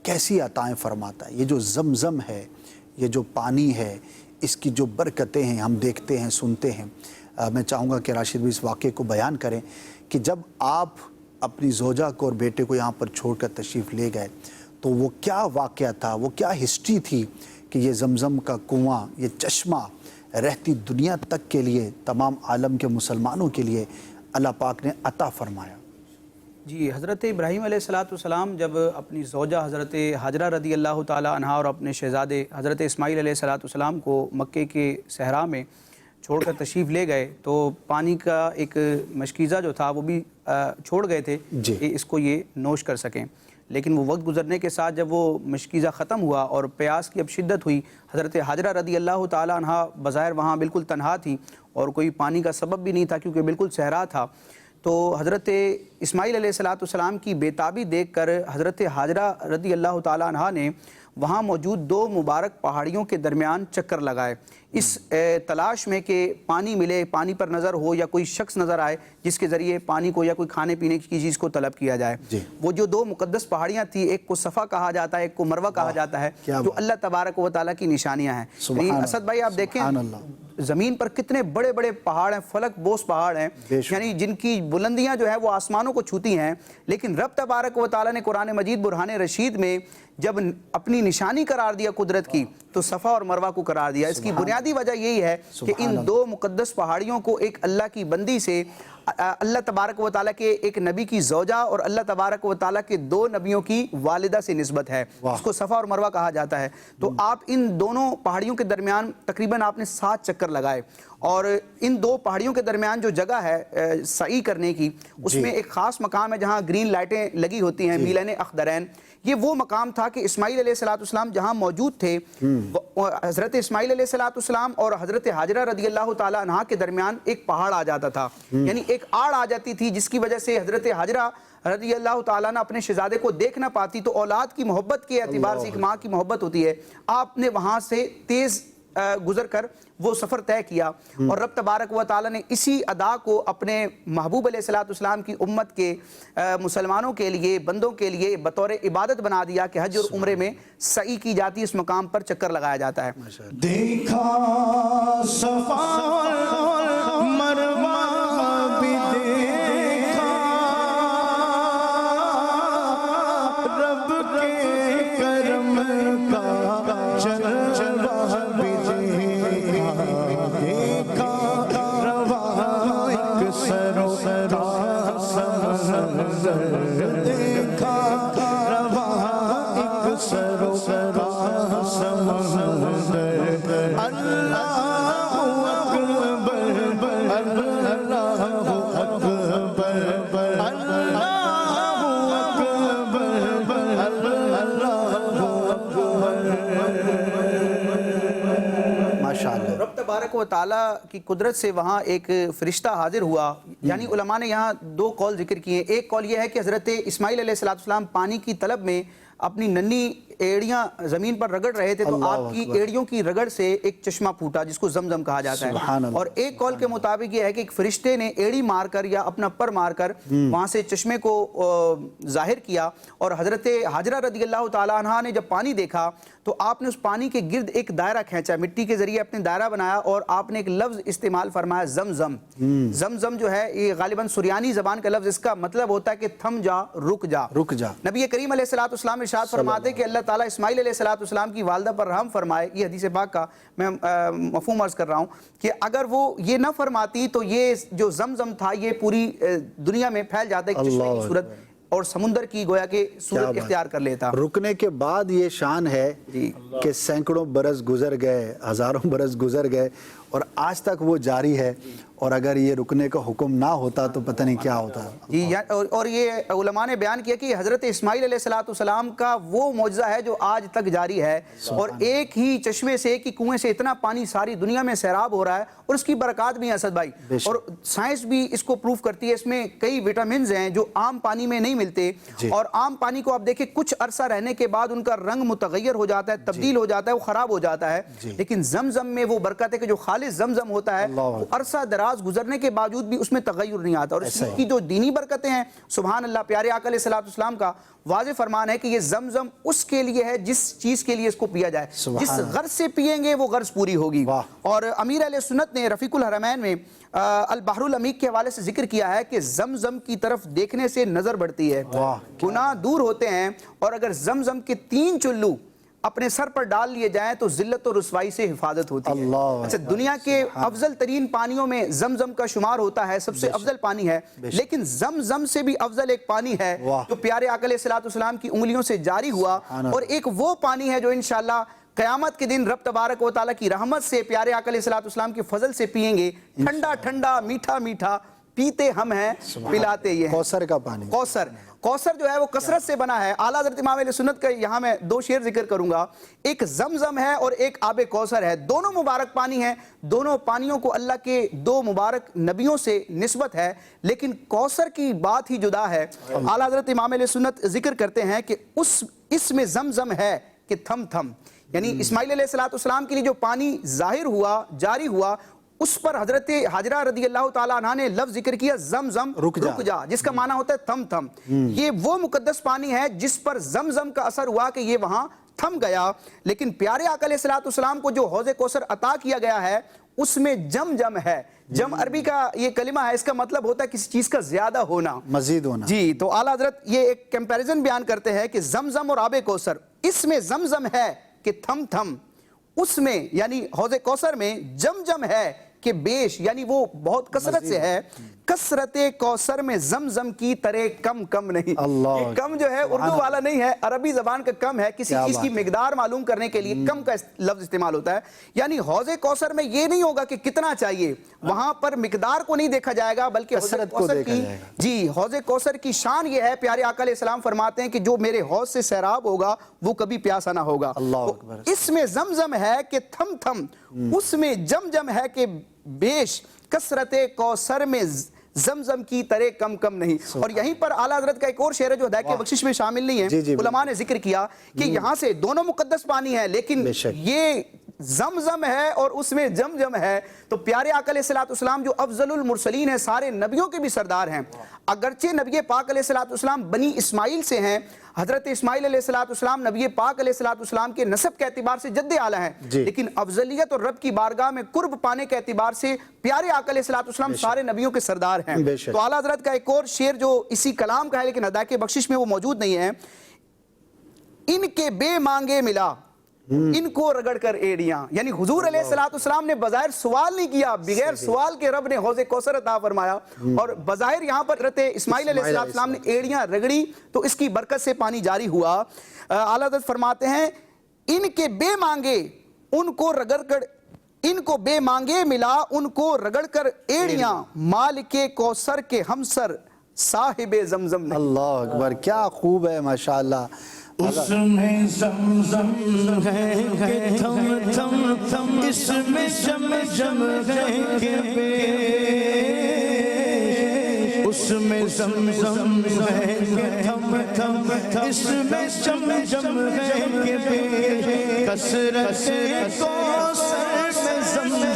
کیسی عطائیں فرماتا ہے۔ یہ جو زمزم ہے، یہ جو پانی ہے، اس کی جو برکتیں ہیں ہم دیکھتے ہیں، سنتے ہیں۔ میں چاہوں گا کہ راشد بھی اس واقعے کو بیان کریں کہ جب آپ اپنی زوجہ کو اور بیٹے کو یہاں پر چھوڑ کر تشریف لے گئے تو وہ کیا واقعہ تھا، وہ کیا ہسٹری تھی کہ یہ زمزم کا کنواں، یہ چشمہ رہتی دنیا تک کے لیے، تمام عالم کے مسلمانوں کے لیے اللہ پاک نے عطا فرمایا۔ جی، حضرت ابراہیم علیہ السلام جب اپنی زوجہ حضرت حاجرہ رضی اللہ تعالی عنہا اور اپنے شہزادے حضرت اسماعیل علیہ السلام کو مکے کے صحرا میں چھوڑ کر تشریف لے گئے تو پانی کا ایک مشکیزہ جو تھا وہ بھی چھوڑ گئے تھے کہ اس کو یہ نوش کر سکیں، لیکن وہ وقت گزرنے کے ساتھ جب وہ مشکیزہ ختم ہوا اور پیاس کی اب شدت ہوئی، حضرت حاجرہ رضی اللہ تعالی عنہا بظاہر وہاں بالکل تنہا تھی اور کوئی پانی کا سبب بھی نہیں تھا کیونکہ بالکل صحرا تھا، تو حضرت اسماعیل علیہ السلام کی بے تابی دیکھ کر حضرت حاجرہ رضی اللہ تعالی عنہا نے وہاں موجود دو مبارک پہاڑیوں کے درمیان چکر لگائے اس تلاش میں کہ پانی ملے، پانی پر نظر ہو یا کوئی شخص نظر آئے جس کے ذریعے پانی کو یا کوئی کھانے پینے کی چیز کو طلب کیا جائے۔ وہ جو دو مقدس پہاڑیاں تھیں، ایک کو صفا کہا جاتا ہے، ایک کو مروہ کہا جاتا ہے، جو اللہ تبارک و تعالیٰ کی نشانیاں ہیں۔ اسد بھائی آپ دیکھیں زمین پر کتنے بڑے بڑے پہاڑ ہیں، فلک بوس پہاڑ ہیں، یعنی جن کی بلندیاں جو ہیں وہ آسمانوں کو چھوتی ہیں، لیکن رب تبارک و تعالیٰ نے قرآن مجید برہان رشید میں جب اپنی نشانی قرار دیا قدرت کی تو صفا اور مروہ کو قرار دیا۔ اس کی بنیادی وجہ یہی ہے کہ ان دو مقدس پہاڑیوں کو ایک اللہ کی بندی سے اللہ تبارک و تعالیٰ کے ایک نبی کی زوجہ اور اللہ تبارک و تعالیٰ کے دو نبیوں کی والدہ سے نسبت ہے، اس کو صفا اور مروہ کہا جاتا ہے۔ تو آپ ان دونوں پہاڑیوں کے درمیان تقریباً آپ نے 7 چکر لگائے، اور ان دو پہاڑیوں کے درمیان جو جگہ ہے سعی کرنے کی، اس میں ایک خاص مقام ہے جہاں گرین لائٹیں لگی ہوتی ہیں، میلین اخضرین۔ یہ وہ مقام تھا کہ اسماعیل علیہ السلام جہاں موجود تھے، حضرت اسماعیل علیہ السلام اور حضرت حاجرہ رضی اللہ تعالی عنہا کے درمیان ایک پہاڑ آ جاتا تھا، یعنی ایک آڑ آ جاتی تھی جس کی وجہ سے حضرت حاجرہ رضی اللہ تعالیٰ نے اپنے شہزادے کو دیکھ نہ پاتی، تو اولاد کی محبت کے اعتبار سے ایک ماں کی محبت ہوتی ہے، آپ نے وہاں سے تیز گزر کر وہ سفر طے کیا، اور رب تبارک و تعالیٰ نے اسی ادا کو اپنے محبوب علیہ السلام کی امت کے مسلمانوں کے لیے، بندوں کے لیے بطور عبادت بنا دیا کہ حج اور عمرے میں سعی کی جاتی ہے، اس مقام پر چکر لگایا جاتا ہے۔ دیکھا صفا اور مروہ بھی دیکھا، رب کے کرم کا جلوہ بھی دیکھا، رواں ایک سروستا سمندر دیکھا، رواں ایک سروستا سمندر، اللہ اکبر، اللہ اکبر، اللہ اکبر، اللہ اکبر۔ ماشاءاللہ۔ رب تبارک و تعالیٰ کی قدرت سے وہاں ایک فرشتہ حاضر ہوا، یعنی علماء نے یہاں 2 قول ذکر کیے۔ ایک قول یہ ہے کہ حضرت اسماعیل علیہ السلام پانی کی طلب میں اپنی ننھی ایڑیاں زمین پر رگڑ رہے تھے، تو آپ کی ایڑیوں کی رگڑ سے ایک چشمہ پھوٹا جس کو زمزم کہا جاتا ہے، اور ایک قول کے مطابق یہ ہے کہ ایک فرشتے نے ایڑی مار کر یا اپنا پر مار کر وہاں سے چشمے کو ظاہر کیا، اور حضرت حاجرہ رضی اللہ تعالیٰ عنہا نے جب پانی دیکھا تو آپ نے اس پانی کے گرد ایک دائرہ کھینچا، مٹی کے ذریعے اپنے دائرہ بنایا، اور آپ نے ایک لفظ استعمال فرمایا زمزم۔ زمزم جو ہے یہ غالباً سریانی زبان کا لفظ، اس کا مطلب ہوتا ہے کہ تھم جا، رک جا، رک جا۔ نبی کریم علیہ السلام ارشاد فرماتے کہ اللہ تعالیٰ اسماعیل علیہ السلام کی والدہ پر رحم فرمائے، یہ حدیث پاک کا میں مفہوم عرض کر رہا ہوں کہ اگر وہ یہ نہ فرماتی تو یہ جو زمزم تھا یہ پوری دنیا میں پھیل جاتا، ایک چشمے کی صورت اور سمندر کی گویا کہ صورت اختیار کر لیتا۔ رکنے کے بعد یہ شان ہے کہ سینکڑوں برس گزر گئے، ہزاروں برس گزر گئے اور آج تک وہ جاری ہے، اور اگر یہ رکنے کا حکم نہ ہوتا تو پتہ نہیں کیا ہوتا۔ جی، اور یہ علماء نے بیان کیا کہ حضرت اسماعیل علیہ السلام کا وہ معجزہ ہے جو آج تک جاری ہے، اور ایک ہی چشمے سے، ایک ہی کنویں سے اتنا پانی ساری دنیا میں سیراب ہو رہا ہے، اور اس کی برکات بھی ہیں اسد بھائی، اور سائنس بھی اس کو پروف کرتی ہے۔ اس میں کئی وٹامنز ہیں جو عام پانی میں نہیں ملتے، اور عام پانی کو آپ دیکھیں کچھ عرصہ رہنے کے بعد ان کا رنگ متغیر ہو جاتا ہے، تبدیل ہو جاتا ہے، وہ خراب ہو جاتا ہے، لیکن زمزم میں وہ برکت ہے کہ جو خالص زمزم ہوتا ہے عرصہ دراز گزرنے کے باوجود بھی اس میں تغیر نہیں آتا، اور اس کی جو دینی برکتیں ہیں سبحان اللہ، پیارے آقا علیہ السلام کا واضح فرمان ہے کہ یہ زمزم اس کے لیے ہے جس چیز کے لیے اس کو پیا جائے، جس غرض سے پیئیں گے وہ غرض پوری ہوگی۔ اور امیر اہل سنت نے رفیق الحرمین میں البحر العمیق کے حوالے سے ذکر کیا ہے کہ زمزم کی طرف دیکھنے سے نظر بڑھتی ہے، گناہ دور ہوتے ہیں، اور اگر زمزم کے 3 چلو اپنے سر پر ڈال لیے جائیں تو ذلت و رسوائی سے حفاظت ہوتی ہے۔ اچھا، دنیا کے افضل ترین پانیوں میں زمزم کا شمار ہوتا ہے، سب سے افضل پانی ہے، لیکن زمزم سے بھی افضل ایک پانی ہے جو پیارے آقا علیہ السلام کی انگلیوں سے جاری ہوا، اور ایک وہ پانی ہے جو انشاءاللہ قیامت کے دن رب تبارک و تعالیٰ کی رحمت سے پیارے آقا علیہ السلام کے فضل سے پیئیں گے، ٹھنڈا ٹھنڈا، میٹھا میٹھا، پیتے ہم ہیں پلاتے یہ ہیں۔ کوثر کا پانی، کوثر جو ہے وہ کثرت سے بنا ہے۔ اعلیٰ حضرت امام اہل سنت کا یہاں میں 2 شعر ذکر کروں گا، ایک زمزم ہے اور ایک آب کوثر ہے، دونوں مبارک پانی ہیں، دونوں پانیوں کو اللہ کے 2 مبارک نبیوں سے نسبت ہے، لیکن کوثر کی بات ہی جدا ہے۔ اعلیٰ حضرت امام اہل سنت ذکر کرتے ہیں کہ اس میں زمزم ہے کہ تھم تھم، یعنی اسماعیل علیہ السلام کے لیے جو پانی ظاہر ہوا، جاری ہوا، اس پر حضرت حاجرہ رضی اللہ تعالیٰ عنہ نے لفظ ذکر کیا زمزم رک جا، جس کا معنی ہوتا ہے تھم تھم۔ یہ وہ مقدس پانی ہے جس پر زمزم کا اثر ہوا کہ یہ وہاں تھم گیا، لیکن پیارے آقا علیہ السلام کو جو حوض کوثر عطا کیا گیا ہے اس میں جم جم ہے۔ جم عربی کا یہ کلمہ ہے، اس کا مطلب ہوتا ہے کسی چیز کا زیادہ ہونا، مزید ہونا۔ جی، تو اعلیٰ حضرت یہ ایک کمپیریزن بیان کرتے ہیں کہ زمزم اور آب کوثر، اس میں زمزم ہے کہ تھم تھم، اس میں یعنی حوض کوثر میں جم جم ہے کہ بیش، یعنی وہ بہت کثرت سے ہے۔ کثرت کوثر میں زمزم کی طرح کم کم نہیں۔ یہ کم جو ہے اردو والا نہیں ہے، عربی زبان کا کم ہے، کسی چیز کی مقدار معلوم کرنے کے لیے کم کا لفظ استعمال ہوتا ہے، یعنی حوض کوثر میں یہ نہیں ہوگا کہ کتنا چاہیے، وہاں پر مقدار کو نہیں دیکھا جائے گا بلکہ حوض کوثر کی شان یہ ہے، پیارے آقا علیہ السلام فرماتے ہیں کہ جو میرے حوض سے سیراب ہوگا وہ کبھی پیاسا نہ ہوگا۔ اس میں زمزم ہے کہ تھم تھم، اس میں جم جم ہے کہ بیش، کثرت کوثر میں زمزم کی طرح کم کم نہیں۔ اور یہیں پر اعلیٰ حضرت کا ایک اور شعر ہے جو ہدایت بخشش میں شامل نہیں ہے، علماء نے ذکر کیا کہ یہاں سے دونوں مقدس پانی ہے، لیکن یہ زمزم ہے اور اس میں جم جم ہے، تو پیارے آقا علیہ السلام جو افضل المرسلین ہیں، سارے نبیوں کے بھی سردار ہیں، اگرچہ نبی پاک علیہ السلام بنی اسماعیل سے ہیں، حضرت اسماعیل علیہ السلام نبی پاک علیہ السلام کے نسب کے اعتبار سے جد اعلیٰ ہیں، لیکن افضلیت اور رب کی بارگاہ میں قرب پانے کے اعتبار سے پیارے آقا علیہ السلام سارے نبیوں کے سردار ہیں۔ تو اعلیٰ حضرت کا ایک اور شعر جو اسی کلام کا ہے لیکن ہدایت بخشش میں وہ موجود نہیں ہے، ان کے بے مانگے ملا ان کو رگڑ کر ایڑیاں، یعنی حضور علیہ السلام نے بظاہر سوال نہیں کیا، بغیر سوال کے رب نے حوض کوثر عطا فرمایا، اور بظاہر یہاں پر حضرت اسماعیل علیہ السلام نے ایڑیاں رگڑی تو اس کی برکت سے پانی جاری ہوا۔ اعلیٰ حضرت فرماتے ہیں ان کے بے مانگے ان کو رگڑ کر، ان کو بے مانگے ملا ان کو رگڑ کر ایڑیاں، مالک کوثر کے ہمسر صاحب زمزم۔ اللہ اکبر، کیا خوب ہے ماشاءاللہ۔ اس میں زمزم ہے کہ تھم تھم تھم، اس میں جم جم ہے کہ بیش، اس میں زمزم ہے کہ تھم تھم، اس میں جم جم ہے کہ بیش، کثرت کوثر میں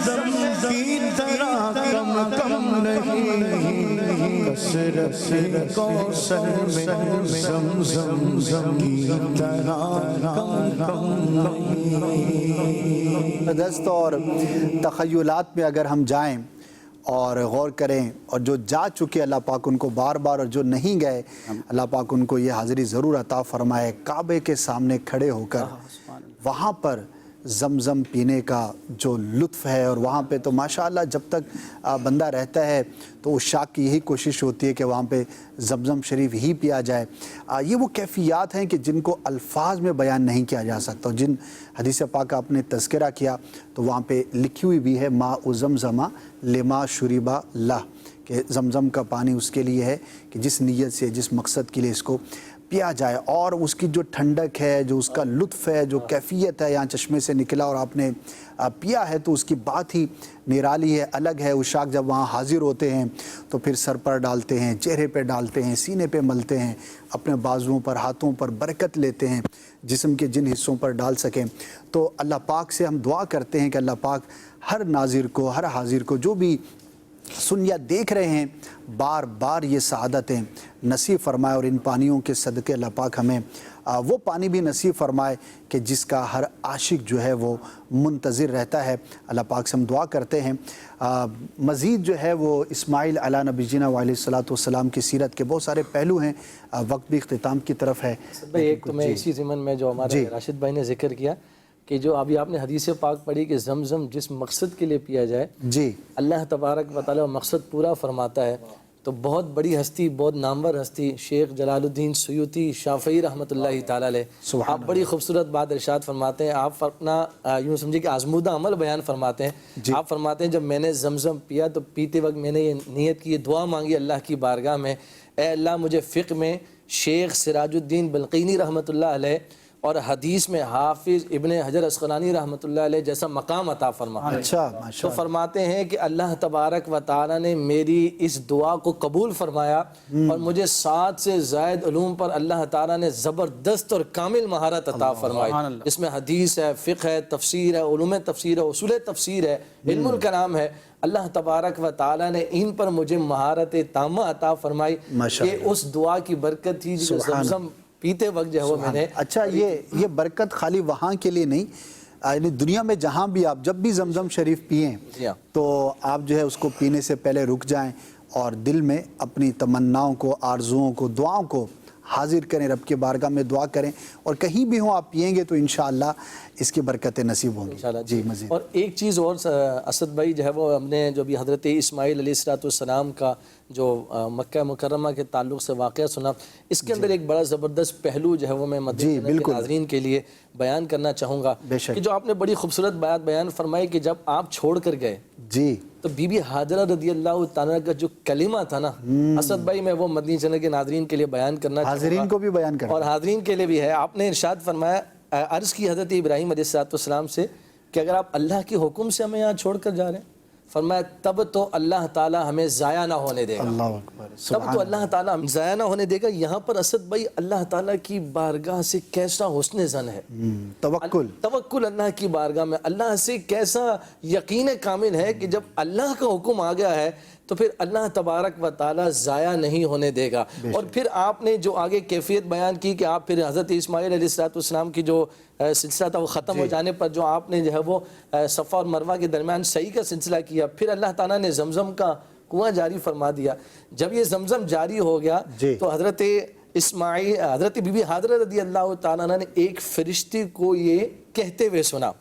زمزم کی طرح کم کم نہیں، کثرت کوثر میں زمزم کی طرح کم کم نہیں۔ دست اور تخیلات میں اگر ہم جائیں اور غور کریں، اور جو جا چکے اللہ پاک ان کو بار بار، اور جو نہیں گئے اللہ پاک ان کو یہ حاضری ضرور عطا فرمائے، کعبے کے سامنے کھڑے ہو کر وہاں پر زمزم پینے کا جو لطف ہے، اور وہاں پہ تو ماشاءاللہ جب تک بندہ رہتا ہے تو اس شاخ کی یہی کوشش ہوتی ہے کہ وہاں پہ زمزم شریف ہی پیا جائے۔ یہ وہ کیفیات ہیں کہ جن کو الفاظ میں بیان نہیں کیا جا سکتا، جن حدیث پاک آپ نے تذکرہ کیا تو وہاں پہ لکھی ہوئی بھی ہے ماء زمزم لما شرب لہ، کہ زمزم کا پانی اس کے لیے ہے کہ جس نیت سے، جس مقصد کے لیے اس کو پیا جائے، اور اس کی جو ٹھنڈک ہے، جو اس کا لطف ہے، جو کیفیت ہے، یہاں چشمے سے نکلا اور آپ نے پیا ہے تو اس کی بات ہی نرالی ہے، الگ ہے۔ عشاق جب وہاں حاضر ہوتے ہیں تو پھر سر پر ڈالتے ہیں، چہرے پہ ڈالتے ہیں، سینے پہ ملتے ہیں، اپنے بازوؤں پر، ہاتھوں پر برکت لیتے ہیں جسم کے جن حصوں پر ڈال سکیں۔ تو اللہ پاک سے ہم دعا کرتے ہیں کہ اللہ پاک ہر ناظر کو، ہر حاضر کو، جو بھی سن یا دیکھ رہے ہیں، بار بار یہ سعادتیں نصیب فرمائے، اور ان پانیوں کے صدقے اللہ پاک ہمیں وہ پانی بھی نصیب فرمائے کہ جس کا ہر عاشق جو ہے وہ منتظر رہتا ہے۔ اللہ پاک سے ہم دعا کرتے ہیں۔ مزید جو ہے وہ اسماعیل علیہ نبی جینا علیہ الصلوۃ والسلام کی سیرت کے بہت سارے پہلو ہیں، وقت بھی اختتام کی طرف ہے۔ بھائی ایک تو میں اسی ضمن میں جو ہمارے راشد بھائی نے ذکر کیا کہ جو ابھی آپ نے حدیث پاک پڑھی کہ زمزم جس مقصد کے لیے پیا جائے، جی اللہ تبارک و تعالی مقصد پورا فرماتا ہے۔ تو بہت بڑی ہستی، بہت نامور ہستی شیخ جلال الدین سیوطی شافعی رحمۃ اللہ تعالی علیہ، آپ بڑی خوبصورت بات ارشاد فرماتے ہیں۔ آپ اپنا یوں سمجھے کہ آزمودہ عمل بیان فرماتے ہیں۔ آپ فرماتے ہیں جب میں نے زمزم پیا تو پیتے وقت میں نے یہ نیت کی، یہ دعا مانگی اللہ کی بارگاہ میں، اے اللہ مجھے فقہ میں شیخ سراج الدین بلقینی رحمۃ اللہ علیہ اور حدیث میں حافظ ابن حجر عسقلانی رحمۃ اللہ علیہ جیسا مقام عطا فرما۔ اچھا، تو فرماتے ہیں کہ اللہ تبارک و تعالی نے میری اس دعا کو قبول فرمایا، اور مجھے 7 سے زائد علوم پر اللہ تعالی نے زبردست اور کامل مہارت عطا فرمائی، جس میں حدیث ہے، فقہ ہے، تفسیر ہے، علوم تفسیر ہے، اصول تفسیر ہے، علم الکلام ہے۔ اللہ تبارک و تعالی نے ان پر مجھے مہارت تامہ عطا فرمائی کہ اس دعا کی برکت تھی جو زمزم پیتے وقت جو ہے وہ میں نے۔ اچھا، یہ برکت خالی وہاں کے لیے نہیں، یعنی دنیا میں جہاں بھی آپ جب بھی زمزم شریف پئیں تو آپ جو ہے اس کو پینے سے پہلے رک جائیں اور دل میں اپنی تمناؤں کو، آرزوؤں کو، دعاؤں کو حاضر کریں، رب کے بارگاہ میں دعا کریں، اور کہیں بھی ہوں آپ پئیں گے تو انشاءاللہ اس کی برکتیں نصیب ہوں گی۔ جی مزید اور ایک چیز اور اسد بھائی جو ہے وہ ہم نے جو بھی حضرت اسماعیل علیہ السلام کا جو مکہ مکرمہ کے تعلق سے واقعہ سنا، اس کے اندر ایک بڑا زبردست پہلو جو ہے وہ میں مدینہ کے ناظرین کے لیے بیان کرنا چاہوں گا کہ جو آپ نے بڑی خوبصورت بات بیان فرمائی کہ جب آپ چھوڑ کر گئے جی تو بی بی حاجرہ رضی اللہ تعالیٰ کا جو کلمہ تھا نا اسد بھائی، میں وہ مدنی چینل کے ناظرین کے لیے بیان کرنا چاہوں گا، حاضرین کو بھی بیان کرنا اور حاضرین کے لیے بھی ہے۔ آپ نے ارشاد فرمایا، عرض کی حضرت ابراہیم علیہ السلام سے کہ اگر آپ اللہ کے حکم سے ہمیں یہاں چھوڑ کر جا رہے ہیں، فرمایا تب تو اللہ تعالیٰ ہمیں ضائع نہ ہونے دے گا، اللہ اکبر، تب تو اللہ تعالیٰ ہمیں ضائع نہ ہونے دے گا۔ یہاں پر اسد بھائی اللہ تعالیٰ کی بارگاہ سے کیسا حسن ظن ہے، توکل اللہ کی بارگاہ میں اللہ سے کیسا یقین کامل ہے کہ جب اللہ کا حکم آ گیا ہے تو پھر اللہ تبارک و تعالیٰ ضائع نہیں ہونے دے گا۔ اور پھر آپ نے جو آگے کیفیت بیان کی کہ آپ پھر حضرت اسماعیل علیہ السلام کی جو سلسلہ تھا وہ ختم ہو جانے پر جو آپ نے جو ہے وہ صفا اور مروہ کے درمیان سعی کا سلسلہ کیا، پھر اللہ تعالیٰ نے زمزم کا کنواں جاری فرما دیا۔ جب یہ زمزم جاری ہو گیا تو حضرت بی بی حاجرہ رضی اللہ تعالیٰ نے ایک فرشتے کو یہ کہتے ہوئے سنا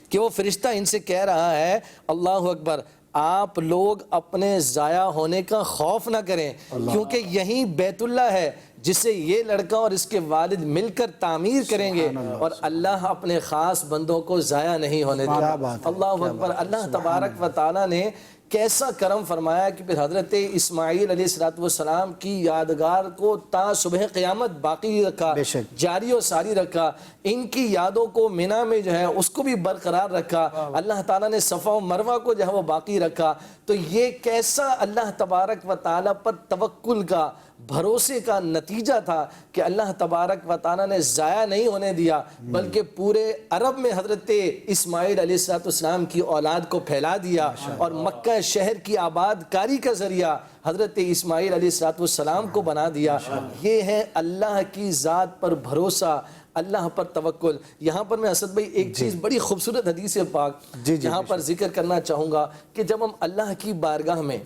کہ وہ فرشتہ ان سے کہہ رہا ہے، اللہ اکبر، آپ لوگ اپنے ضائع ہونے کا خوف نہ کریں، کیونکہ یہی بیت اللہ ہے جسے یہ لڑکا اور اس کے والد مل کر تعمیر کریں گے، اور اللہ اپنے خاص بندوں کو ضائع نہیں ہونے دے گا۔ اللہ اکبر۔ اللہ تبارک و تعالیٰ نے کیسا کرم فرمایا کہ پھر حضرت اسماعیل علیہ السلام کی یادگار کو تا صبح قیامت باقی رکھا، جاری و ساری رکھا، ان کی یادوں کو منی میں جو ہے اس کو بھی برقرار رکھا، اللہ تعالیٰ نے صفا و مروہ کو جو ہے وہ باقی رکھا۔ تو یہ کیسا اللہ تبارک و تعالیٰ پر توکل کا، بھروسے کا نتیجہ تھا کہ اللہ تبارک و تعالیٰ نے ضائع نہیں ہونے دیا، بلکہ پورے عرب میں حضرت اسماعیل علیہ السلام کی اولاد کو پھیلا دیا، اور مکہ شہر کی آباد کاری کا ذریعہ حضرت اسماعیل علیہ السلام کو بنا دیا. یہ ہے اللہ کی ذات پر بھروسہ, اللہ پر توکل. یہاں پر میں اسد بھائی ایک چیز بڑی خوبصورت حدیث پاک یہاں پر ذکر کرنا چاہوں گا کہ جب ہم اللہ کی بارگاہ میں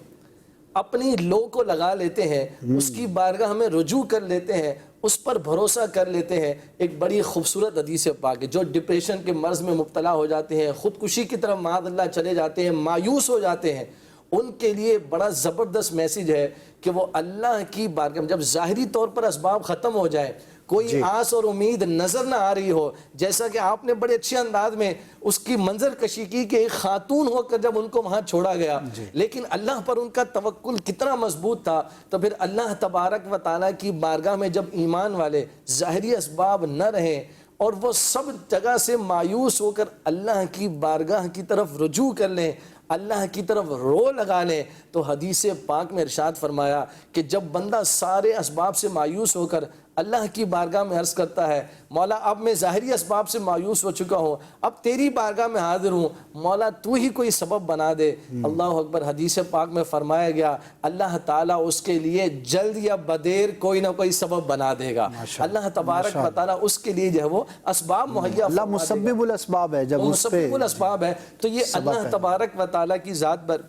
اپنی لو کو لگا لیتے ہیں, اس کی بارگاہ میں رجوع کر لیتے ہیں, اس پر بھروسہ کر لیتے ہیں, ایک بڑی خوبصورت حدیث پاک ہے. جو ڈپریشن کے مرض میں مبتلا ہو جاتے ہیں, خودکشی کی طرف معاذ اللہ چلے جاتے ہیں, مایوس ہو جاتے ہیں, ان کے لیے بڑا زبردست میسیج ہے کہ وہ اللہ کی بارگاہ میں جب ظاہری طور پر اسباب ختم ہو جائے, کوئی آس اور امید نظر نہ آ رہی ہو, جیسا کہ آپ نے بڑے اچھے انداز میں اس کی منظر کشی کی کہ ایک خاتون ہو کر جب ان کو وہاں چھوڑا گیا, لیکن اللہ پر ان کا توکل کتنا مضبوط تھا. تو پھر اللہ تبارک و تعالیٰ کی بارگاہ میں جب ایمان والے ظاہری اسباب نہ رہیں اور وہ سب جگہ سے مایوس ہو کر اللہ کی بارگاہ کی طرف رجوع کر لیں, اللہ کی طرف رو لگا لیں, تو حدیث پاک میں ارشاد فرمایا کہ جب بندہ سارے اسباب سے مایوس ہو کر اللہ کی بارگاہ میں عرض کرتا ہے, مولا اب میں ظاہری اسباب سے مایوس ہو چکا ہوں, اب تیری بارگاہ میں حاضر ہوں, مولا تو ہی کوئی سبب بنا دے. اللہ اکبر. حدیث پاک میں فرمایا گیا اللہ تعالیٰ اس کے لیے جلد یا بدیر کوئی نہ کوئی سبب بنا دے گا. اللہ تبارک و تعالیٰ اس کے لیے جو ہے وہ اسباب مہیا, اللہ مسبب الاسباب ہے, جب اس پہ مسبب الاسباب ہے. تو یہ اللہ تبارک و تعالیٰ کی ذات پر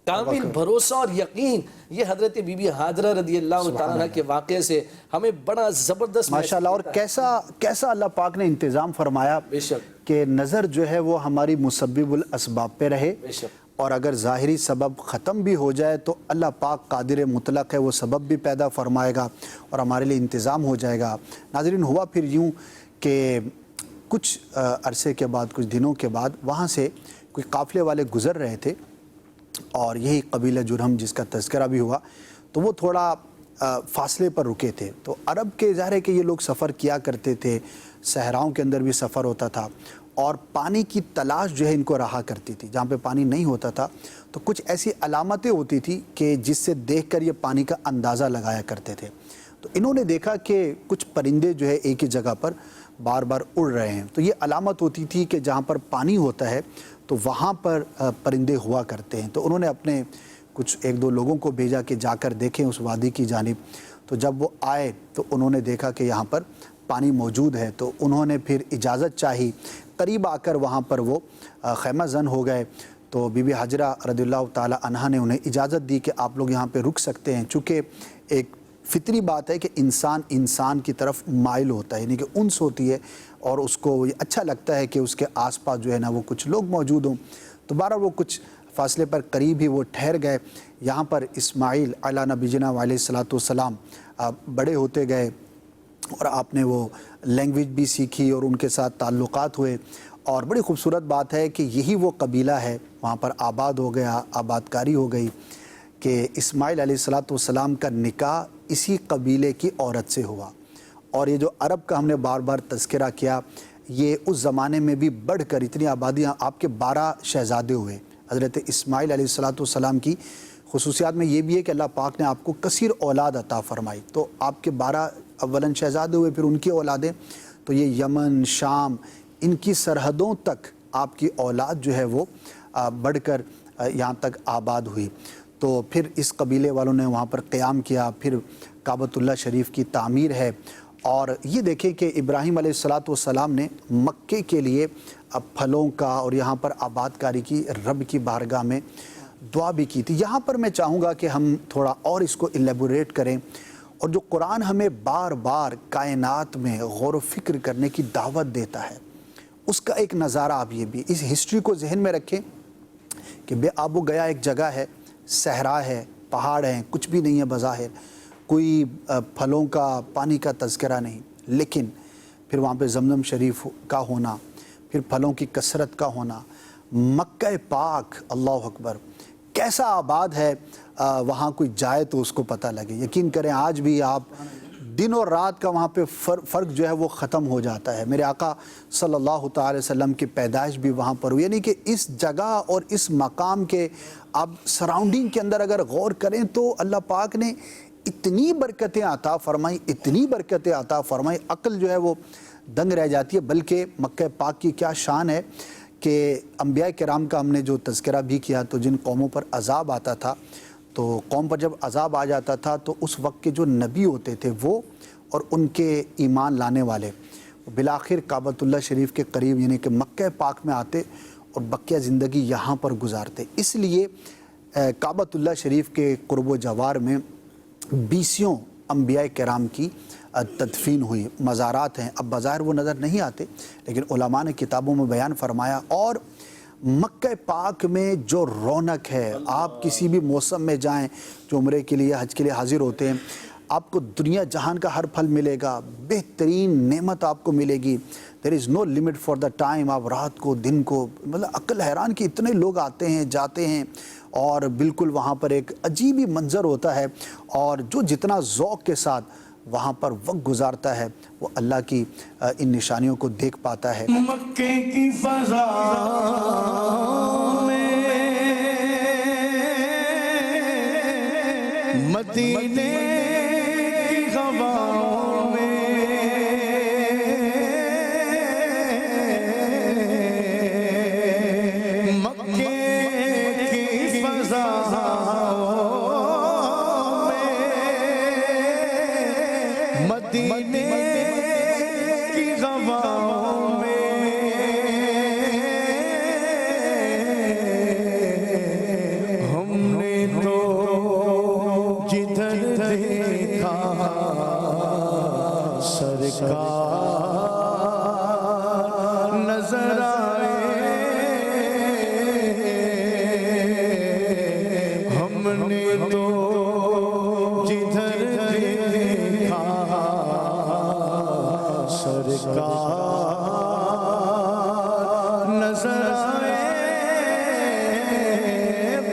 کامل بھروسہ اور یقین, یہ حضرت بی بی حاجرہ رضی اللہ تعالیٰ کے واقعے سے ہمیں بڑا زبردست ماشاءاللہ. اور کیسا اللہ پاک نے انتظام فرمایا کہ نظر جو ہے وہ ہماری مسبب الاسباب پہ رہے, اور اگر ظاہری سبب ختم بھی ہو جائے تو اللہ پاک قادر مطلق ہے, وہ سبب بھی پیدا فرمائے گا اور ہمارے لیے انتظام ہو جائے گا. ناظرین, ہوا پھر یوں کہ کچھ عرصے کے بعد, کچھ دنوں کے بعد وہاں سے کوئی قافلے والے گزر رہے تھے, اور یہی قبیلہ جرہم جس کا تذکرہ بھی ہوا, تو وہ تھوڑا فاصلے پر رکے تھے. تو عرب کے ظاہر ہے کہ یہ لوگ سفر کیا کرتے تھے, صحراؤں کے اندر بھی سفر ہوتا تھا, اور پانی کی تلاش جو ہے ان کو رہا کرتی تھی. جہاں پہ پانی نہیں ہوتا تھا تو کچھ ایسی علامتیں ہوتی تھی کہ جس سے دیکھ کر یہ پانی کا اندازہ لگایا کرتے تھے. تو انہوں نے دیکھا کہ کچھ پرندے جو ہے ایک ہی جگہ پر بار بار اڑ رہے ہیں. تو یہ علامت ہوتی تھی کہ جہاں پر پانی ہوتا ہے تو وہاں پر پرندے ہوا کرتے ہیں. تو انہوں نے اپنے کچھ ایک دو لوگوں کو بھیجا کہ جا کر دیکھیں اس وادی کی جانب. تو جب وہ آئے تو انہوں نے دیکھا کہ یہاں پر پانی موجود ہے, تو انہوں نے پھر اجازت چاہی. قریب آ کر وہاں پر وہ خیمہ زن ہو گئے. تو بی بی حاجرہ رضی اللہ تعالی عنہا نے انہیں اجازت دی کہ آپ لوگ یہاں پہ رک سکتے ہیں, چونکہ ایک فطری بات ہے کہ انسان کی طرف مائل ہوتا ہے, یعنی کہ انس ہوتی ہے, اور اس کو یہ اچھا لگتا ہے کہ اس کے آس پاس جو ہے نا وہ کچھ لوگ موجود ہوں. تو بہرحال وہ کچھ فاصلے پر قریب ہی وہ ٹھہر گئے. یہاں پر اسماعیل علیہ نبینا علیہ السلام بڑے ہوتے گئے, اور آپ نے وہ لینگویج بھی سیکھی اور ان کے ساتھ تعلقات ہوئے. اور بڑی خوبصورت بات ہے کہ یہی وہ قبیلہ ہے, وہاں پر آباد ہو گیا, آباد کاری ہو گئی, کہ اسماعیل علیہ السلام کا نکاح اسی قبیلے کی عورت سے ہوا. اور یہ جو عرب کا ہم نے بار بار تذکرہ کیا, یہ اس زمانے میں بھی بڑھ کر اتنی آبادیاں, آپ کے 12 شہزادے ہوئے. حضرت اسماعیل علیہ السلام کی خصوصیات میں یہ بھی ہے کہ اللہ پاک نے آپ کو کثیر اولاد عطا فرمائی. تو آپ کے 12 اولاً شہزادے ہوئے, پھر ان کی اولادیں, تو یہ یمن, شام, ان کی سرحدوں تک آپ کی اولاد جو ہے وہ بڑھ کر یہاں تک آباد ہوئی. تو پھر اس قبیلے والوں نے وہاں پر قیام کیا. پھر کعبۃ اللہ شریف کی تعمیر ہے. اور یہ دیکھیں کہ ابراہیم علیہ السلام نے مکے کے لیے پھلوں کا اور یہاں پر آباد کاری کی رب کی بارگاہ میں دعا بھی کی تھی. یہاں پر میں چاہوں گا کہ ہم تھوڑا اور اس کو الیبوریٹ کریں, اور جو قرآن ہمیں بار بار کائنات میں غور و فکر کرنے کی دعوت دیتا ہے, اس کا ایک نظارہ آپ یہ بھی اس ہسٹری کو ذہن میں رکھیں کہ بے آب و گیا ایک جگہ ہے, صحرا ہے, پہاڑ ہیں, کچھ بھی نہیں ہے بظاہر, کوئی پھلوں کا پانی کا تذکرہ نہیں, لیکن پھر وہاں پہ زمزم شریف کا ہونا, پھر پھلوں کی کثرت کا ہونا, مکہ پاک, اللہ اکبر, کیسا آباد ہے. وہاں کوئی جائے تو اس کو پتہ لگے. یقین کریں آج بھی آپ دن اور رات کا وہاں پہ فرق جو ہے وہ ختم ہو جاتا ہے. میرے آقا صلی اللہ تعالی وسلم کی پیدائش بھی وہاں پر ہوئی, یعنی کہ اس جگہ اور اس مقام کے آپ سراؤنڈنگ کے اندر اگر غور کریں تو اللہ پاک نے اتنی برکتیں عطا فرمائی, اتنی برکتیں عطا فرمائی, عقل جو ہے وہ دنگ رہ جاتی ہے. بلکہ مکہ پاک کی کیا شان ہے کہ انبیاء کرام کا ہم نے جو تذکرہ بھی کیا تو جن قوموں پر عذاب آتا تھا تو قوم پر جب عذاب آ جاتا تھا تو اس وقت کے جو نبی ہوتے تھے وہ اور ان کے ایمان لانے والے بالآخر کعبۃ اللہ شریف کے قریب یعنی کہ مکہ پاک میں آتے اور بقیہ زندگی یہاں پر گزارتے. اس لیے کعبۃ اللہ شریف کے قرب و جوار میں 20 انبیاء کرام کی تدفین ہوئی. مزارات ہیں, اب بظاہر وہ نظر نہیں آتے لیکن علماء نے کتابوں میں بیان فرمایا. اور مکہ پاک میں جو رونق ہے, آپ کسی بھی موسم میں جائیں جو عمرے کے لیے حج کے لیے حاضر ہوتے ہیں, آپ کو دنیا جہان کا ہر پھل ملے گا, بہترین نعمت آپ کو ملے گی. There is no limit for the time. آپ رات کو دن کو مطلب عقل حیران کہ اتنے لوگ آتے ہیں جاتے ہیں اور بالکل وہاں پر ایک عجیب ہی منظر ہوتا ہے. اور جو جتنا ذوق کے ساتھ وہاں پر وقت گزارتا ہے وہ اللہ کی ان نشانیوں کو دیکھ پاتا ہے. مکے کی فضا میں مدینے کی ہواؤں میں مکے کی فضا میں مدینے کی ہواؤں میں ہم نے تو جدھر دیکھا سرکار نظر آئے, ہم نے تو جدھر دیکھا سرکار نظر آئے.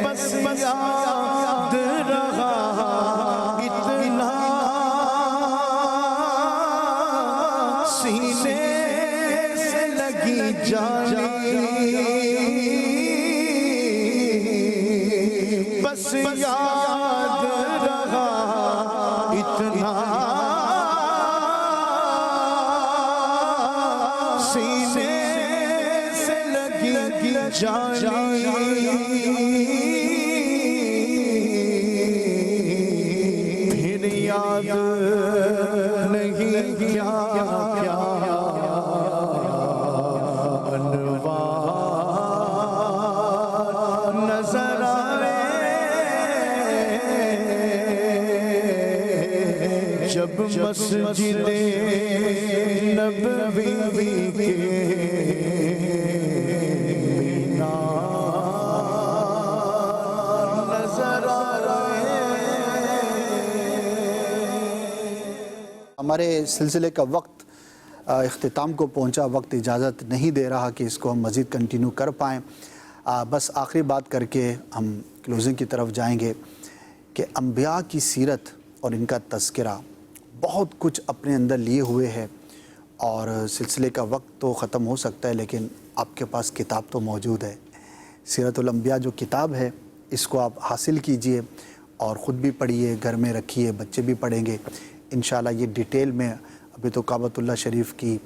بس یاد رہا اتنا سینے سے لگی جانی, بس یاد رہا اتنا سینے سے لگی جانی. پھر یاد نہیں کیا کیا انوار نظر آئے جب مسجد نبوی کے نظر آئے. ہمارے سلسلے کا وقت اختتام کو پہنچا, وقت اجازت نہیں دے رہا کہ اس کو ہم مزید کنٹینیو کر پائیں. بس آخری بات کر کے ہم کلوزنگ کی طرف جائیں گے کہ انبیاء کی سیرت اور ان کا تذکرہ بہت کچھ اپنے اندر لیے ہوئے ہے. اور سلسلے کا وقت تو ختم ہو سکتا ہے لیکن آپ کے پاس کتاب تو موجود ہے. سیرت الانبیاء جو کتاب ہے اس کو آپ حاصل کیجئے اور خود بھی پڑھیے, گھر میں رکھیے, بچے بھی پڑھیں گے انشاءاللہ. یہ ڈیٹیل میں ابھی تو کعبۃ اللہ شریف کی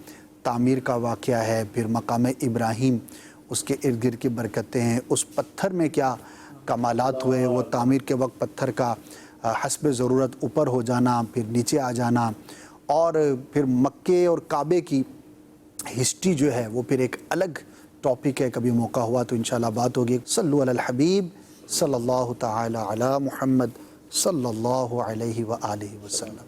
تعمیر کا واقعہ ہے, پھر مقام ابراہیم اس کے ارد گرد کی برکتیں ہیں, اس پتھر میں کیا کمالات ہوئے, وہ تعمیر کے وقت پتھر کا حسب ضرورت اوپر ہو جانا پھر نیچے آ جانا, اور پھر مکے اور کعبے کی ہسٹری جو ہے وہ پھر ایک الگ ٹاپک ہے. کبھی موقع ہوا تو انشاءاللہ بات ہوگی. صلو علی الحبیب صلی اللہ تعالی علی محمد صلی اللہ علیہ وآلہ وسلم.